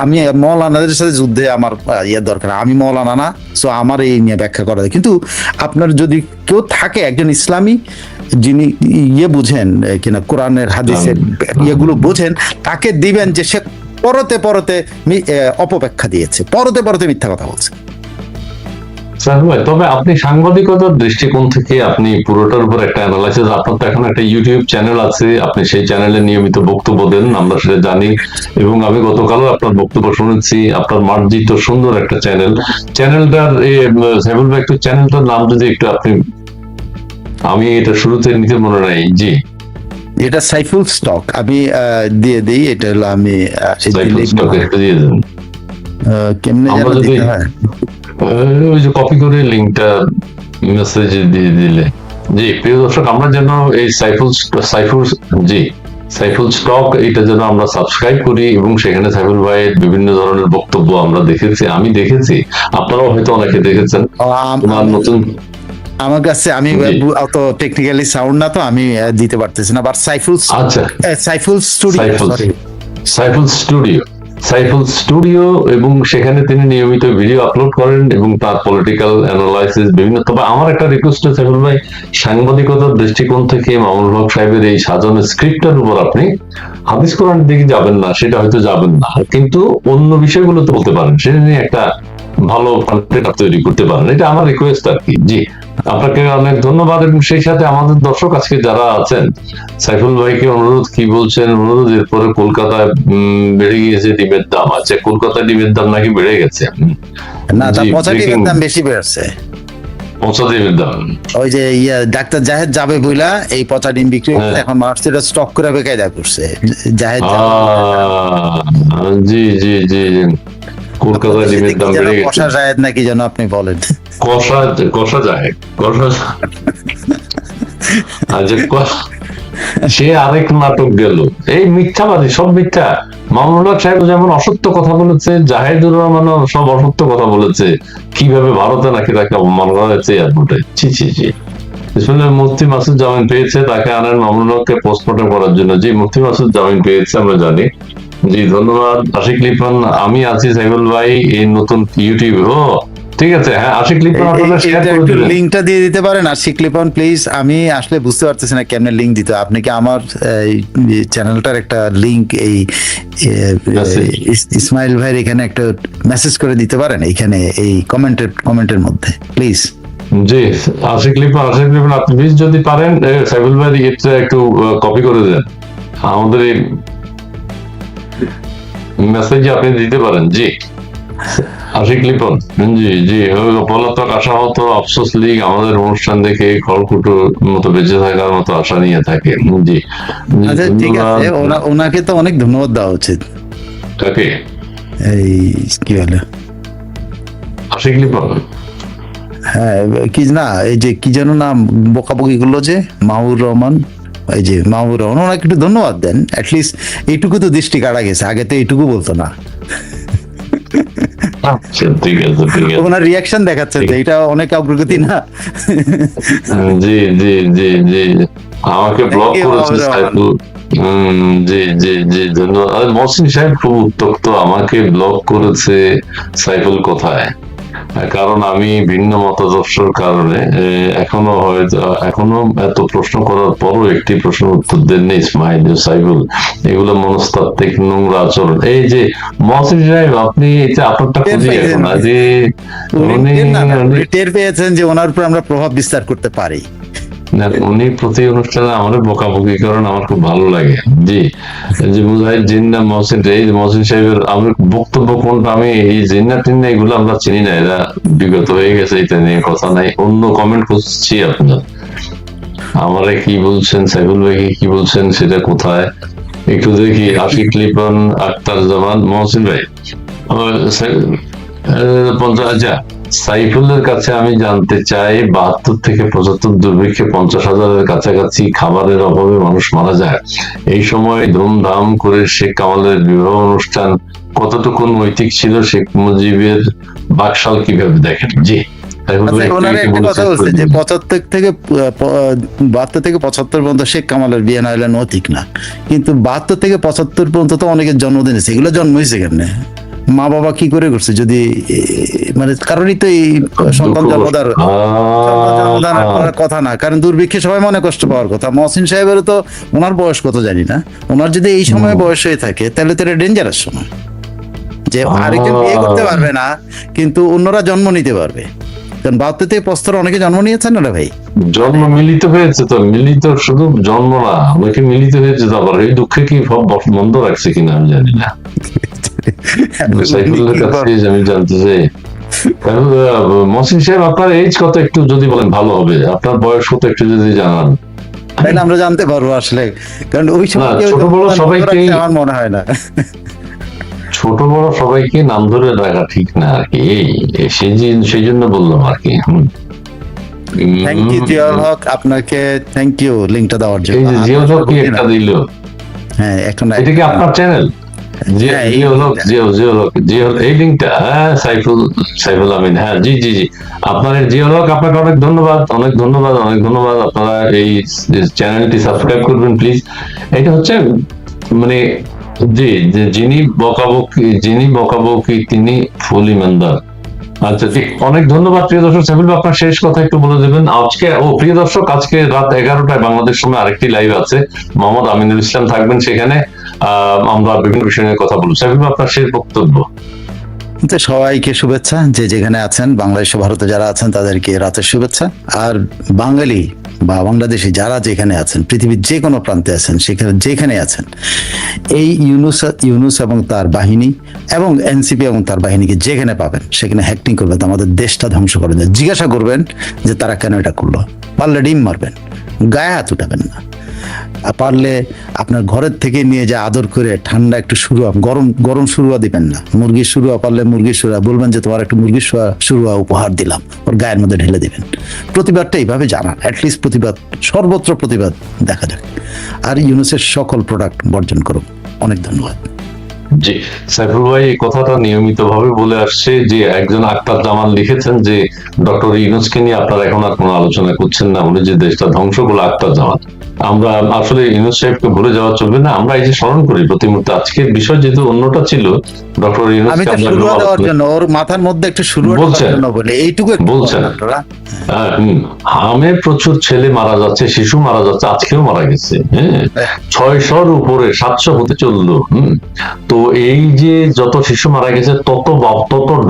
আমি মৌলানাদের সাথে যুদ্ধে আমার দরকার, আমি মৌলানা না, সো আমার এই নিয়ে ব্যাখ্যা করা যায়। কিন্তু আপনার যদি কেউ থাকে একজন ইসলামী যিনি বুঝেন কিনা, কোরআনের হাদিসের ইয়েগুলো বোঝেন, তাকে দিবেন যে সে পরতে অপব্যাখ্যা দিয়েছে, পরতে মিথ্যা কথা বলছে। তবে আপনি সাংবাদিকতার দৃষ্টিকোণ থেকে আপনি পুরোটার উপর একটা অ্যানালাইসিস, আপনার তো এখন একটা ইউটিউব চ্যানেল আছে, আপনি সেই চ্যানেলে নিয়মিত বক্তব্য দেন, আমরা সেটা জানি, এবং আমি গতকালও আপনার বক্তব্য শুনেছি। আপনার মার্জিত সুন্দর একটা চ্যানেলটার সাইফুল ভাই, একটু চ্যানেলটার নাম যদি একটু আপনি, আমি এটা শুরুতে নিতে মনে নাই। জি, এটা সাইফুল স্টক, আমি দিয়ে দিই। এটা হলো আমি কেমনে ওই যে কপি করে লিঙ্কটা মেসেজে দিয়ে দিলে। জি প্রিয় দর্শক, আমরা যেন এই সাইফুল স্টক এটা যেন আমরা সাবস্ক্রাইব করি, এবং সেখানে সাইফুল ভাইয়ের বিভিন্ন ধরনের বক্তব্য আমরা আমি দেখেছি, আপনারাও হয়তো অনেকে দেখেছেন। নতুন আমার কাছে, আমি অত টেকনিক্যালি সাউন্ড না, তো আমি দিতে পারতেছি না। বাট সাইফুল স্টুডিও এবং সেখানে তিনি নিয়মিত ভিডিও আপলোড করেন এবং তার পলিটিক্যাল অ্যানালাইসিস বিভিন্ন। তবে আমার একটা রিকোয়েস্ট আছে সাইফুল ভাই, সাংবাদিকতার দৃষ্টিকোণ থেকে মামুনুল হক সাহেবের এই সাজানো স্ক্রিপ্টের উপর আপনি হাদিস কোরআনের দিকে যাবেন না, সেটা হয়তো যাবেন না, কিন্তু অন্য বিষয়গুলো তো বলতে পারেন, সেটা নিয়ে একটা ভালো কন্টেন্ট তৈরি করতে পারেন, এটা আমার রিকোয়েস্ট আর কি। জি, আপনাকে অনেক ধন্যবাদ। এবং সেই সাথে আমাদের দর্শক আজকে যারা আছেন, সাইফুল ভাইকে অনুরোধ, কি বলছেন অনুরোধ, এরপরে কলকাতায় বেড়ে গিয়েছে ডিমের দাম। আচ্ছা, কলকাতায় ডিমের দাম নাকি বেড়ে গেছে? না, বেশি বেড়েছে। পচা ডিমের দাম। ওই যে ডাক্তার জাহেদ যাবে বইলা এই পচা ডিম বিক্রি করছে, এখন মানুষ সেটা স্টক করে বেকায়দা করছে। জাহেদ জি জি জি, কলকাতা ডিমের দাম বেড়ে গেছে। কষা জাহেদ নাকি যেন আপনি বলেন, কষা কষা যায়, কষা সে আরেক নাটক গেল। এই মিথ্যাবাদী, সব মিথ্যা। মামুনুল হক সাহেব যেমন অসত্য কথা বলেছে, জাহিদুর রহমান সব অসত্য কথা বলেছে, কিভাবে ভারতে নাকি তাকে অপমান করা হয়েছে এয়ারপোর্টে। ছি ছি ছি। মুফতি মাসুদ জামিন পেয়েছে, তাকে আনেন মামুনুল হককে পোস্টমর্টম করার জন্য। জি, মুফতি মাসুদ জামিন পেয়েছে, আমরা জানি। জি, ধন্যবাদ আশিক লিপন। আমি আছি সাইফুল ভাই এই নতুন ইউটিউবে। ও ঠিক আছে, হ্যাঁ আশিক লিপন আপনারা শেয়ার করে দিবেন, লিংকটা দিয়ে দিতে পারেন আশিক লিপন প্লিজ। আমি আসলে বুঝতে পারতেছি না কেমনে লিংক দিতে। আপনি কি আমার চ্যানেলটার একটা লিংক এই ইসমাইল ভাইয়ের এখানে একটা মেসেজ করে দিতে পারেন এইখানে এই কমেন্টের মধ্যে প্লিজ। জি, আশিক লিপন আপনি প্লিজ যদি পারেন সাইফুল ভাই এটা একটু কপি করে দেন, আমাদের এই মেসেজ আপনি দিতে পারেন। জি আশিক লিপন, জি জি। পলাতক আশাহত আফসোস লীগ আমাদের অনুষ্ঠান দেখে খড়কুটোর মতো বেঁচে থাকার মতো আশা নিয়ে থাকে। জি, আচ্ছা ঠিক আছে, ওনাকে তো অনেক ধন্যবাদ দেওয়া উচিত। কাকে? এই কি বলে আশিক লিপন? হ্যাঁ কি না, এই যে কি যেন নাম বকাবকি গুলো যে মাহুর রহমান, এই যে মাহুর রহমান, ওনাকে একটু ধন্যবাদ দেন। অ্যাটলিস্ট এইটুকু তো দৃষ্টি কাটা গেছে, আগে তো এইটুকু বলতো না। ঠিক আছে ঠিক আছে, ওনার রিয়াকশন দেখাচ্ছে তো এটা অনেক অগ্রগতি না? জি জি জি জি, আমাকে ব্লক করেছে সাইফুল। জি জি জি, ধন্যবাদ। মহসিন সাহেব খুব উত্তক্ত, আমাকে ব্লক করেছে সাইফুল কোথায়, কারণ আমি ভিন্ন মতাদর্শের কারণে এখনো এত প্রশ্ন করার পরও একটি প্রশ্নের উত্তর দেননি ইসমাইল সাইফুল। এগুলো মনস্তাত্ত্বিক নোংরা আচরণ। এই যে মহসিন সাহেব, আপনি এটা আপনারটা খুঁজে এখন যে টের পেয়েছেন যে ওনার উপর আমরা প্রভাব বিস্তার করতে পারি। উনি প্রতি অনুষ্ঠানে আমাদের বকাবকি করেন, আমার খুব ভালো লাগে। জি, যে মুজাহিদ জিন্না মহসিন, এই মহসিন সাহেবের আমার বক্তব্য কোনটা, আমি এই জিন্না টিন্না এগুলো আমরা চিনি না, এরা বিগত হয়ে গেছে, এটা নিয়ে কথা নাই। অন্য কমেন্ট খুঁজছি আপনার, আমারে কি বলছেন, সাইফুল ভাই কি বলছেন সেটা কোথায় একটু দেখি। আশিক লিপন, আক্তার জামান, মহসিন ভাই, আচ্ছা সাইফুলের কাছে আমি জানতে চাই, 72 থেকে 75 দুর্ভিক্ষে 50,000-এর কাছাকাছি খাবারের অভাবে মানুষ মারা যায়। এই সময় ধুমধাম করে শেখ কামালের বিবাহ অনুষ্ঠান কতটুকু নৈতিক ছিল, শেখ মুজিবের বাকশাল কিভাবে দেখেন? জি, কথা বলছে যে 72 থেকে 75 পর্যন্ত শেখ কামালের বিয়ে না হলে নৈতিক না, কিন্তু 72 থেকে 75 পর্যন্ত তো অনেকের জন্মদিন আছে, এগুলো জন্ম হয়েছে কেমনে, মা বাবা কি করে করছে, যদি মানে কারণই তো এই সন্তান জন্মদার কথা না, কারণ দুর্ভিক্ষে সবাই মনে কষ্ট পাওয়ার কথা। মহসিন সাহেবেরও তো, ওনার বয়স কত জানি না, ওনার যদি এই সময় বয়স হয়ে থাকে তাহলে তো এটা ডেঞ্জারাস সময়, যে আরেকজন বিয়ে করতে পারবে না কিন্তু অন্যরা জন্ম নিতে পারবে। কারণ 72 থেকে 75 অনেকে জন্ম নিয়েছেন না ভাই, জন্ম মিলিত হয়েছে তো, মিলিত শুধু জন্ম না, অনেকে মিলিত হয়েছে। আবার এই দুঃখে কি সব বন্ধ রাখছে কিনা আমি জানি না। সাইফুলের কাছে আমি জানতে চাই, মহসিন সাহেব আপনার এজ কত একটু যদি বলেন ভালো হবে, আপনার বয়স কত একটু যদি জানান তাহলে আমরা জানতে পারবো আসলে, কারণ ওই সময় ছোট বড় সবাইকে, আমার মনে হয় না ছোট বড় সবাইকে নাম ধরে রাখা ঠিক না আর কি, সেই জন্য বললাম আর কি। থ্যাংক ইউ জিয়াউল হক, আপনাকে থ্যাংক ইউ লিংকটা দেওয়ার জন্য। এই যে জিয়াউল হক কি একটা দিল, হ্যাঁ এখন এটা কি আপনার চ্যানেল? এই লিঙ্কটা, হ্যাঁ সাইফুল আমিন, হ্যাঁ জি জি জি, আপনার জিয়াউল হক, আপনাকে অনেক ধন্যবাদ, অনেক ধন্যবাদ, অনেক ধন্যবাদ। আপনারা এই চ্যানেলটি সাবস্ক্রাইব করবেন প্লিজ। এটা হচ্ছে মানে জি, যিনি বকাবকি তিনি ফুল ইমানদার। আচ্ছা ঠিক, অনেক ধন্যবাদ প্রিয় দর্শক। সাইফুল ভাই আপনার শেষ কথা একটু বলে দেবেন আজকে। প্রিয় দর্শক, আজকে রাত 11টায় বাংলাদেশ সময় আরেকটি লাইভ আছে, মোহাম্মদ আমিনুল ইসলাম থাকবেন সেখানে, আমরা বিভিন্ন বিষয় নিয়ে কথা বলবো। সাইফুল ভাই আপনার শেষ বক্তব্য। তো সবাইকে শুভেচ্ছা, যে যেখানে আছেন, বাংলাদেশ ও ভারতে যারা আছেন তাদেরকে রাতের শুভেচ্ছা। আর বাঙালি বা বাংলাদেশি যারা যেখানে আছেন, পৃথিবীর যে কোনো প্রান্তে আছেন, সেখানে যেখানে আছেন, এই ইউনুস এবং তার বাহিনী এবং এনসিপি এবং তার বাহিনীকে যেখানে পাবেন সেখানে হ্যাকিং করবেন, আমাদের দেশটা ধ্বংস করবেন। জিজ্ঞাসা করবেন যে তারা কেন এটা করলো, পারলে ডিম মারবেন, গায়ে হাত উঠাবেন না। আর পারলে আপনার ঘরের থেকে নিয়ে যা আদর করে ঠান্ডা একটু শুরুয়া, গরম গরম শুরুয়া দিবেন না, মুরগির শুরুয়া, পারলে মুরগির শুরুয়া বলবেন যে তোমার একটু মুরগির শুরুয়া উপহার দিলাম, ওর গায়ের মধ্যে ঢেলে দিবেন। প্রতিবাদটা এইভাবে জানান, অ্যাটলিস্ট প্রতিবাদ, সর্বত্র প্রতিবাদ দেখা যাক। আর ইউনুসের সকল প্রোডাক্ট বর্জন করুন। অনেক ধন্যবাদ। জি, সাইফুল ভাই এই কথাটা নিয়মিত ভাবে বলে আসছে যে একজন আক্তার জামান লিখেছেন যে ডক্টর ইউনূসকে নিয়ে আপনারা এখন আর কোনো আলোচনা করছেন না, উনি যে দেশটা ধ্বংস করলো আক্তার জামান। আমরা আসলে ইউনূস সাহেবকে ভুলে যাওয়া চলবে না, আমরা এই যে স্মরণ করি প্রতি মুহূর্তে। আজকের বিষয় যেহেতু অন্যটা ছিল, ডক্টর আমি ইউনূসকে তো শুরুয়া দেওয়ার জন্য, ওর মাথার মধ্যে একটু শুরুয়া দেওয়ার বলছেন। জন্য বলে এইটুকু একটু বলছেন। বলেন আপনারা। হামে প্রচুর ছেলে মারা যাচ্ছে, শিশু মারা যাচ্ছে, আজকেও মারা গেছে। হ্যাঁ, 600-র উপরে, 700 হতে চললো। তো এই যে যত শিশু মারা গেছে তত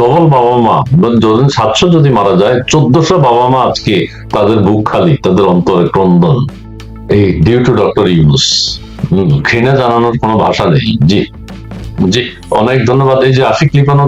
ডবল বাবা মা, যদি 700 যদি মারা যায়, 1400 বাবা মা আজকে তাদের বুক খালি, তাদের অন্তরে ক্রন্দন, এই ডিউ টু ডক্টর ইউনূস। ঘৃণা জানানোর কোনো ভাষা নেই। জি জি, অনেক ধন্যবাদ। এই যে আশিক লিপানো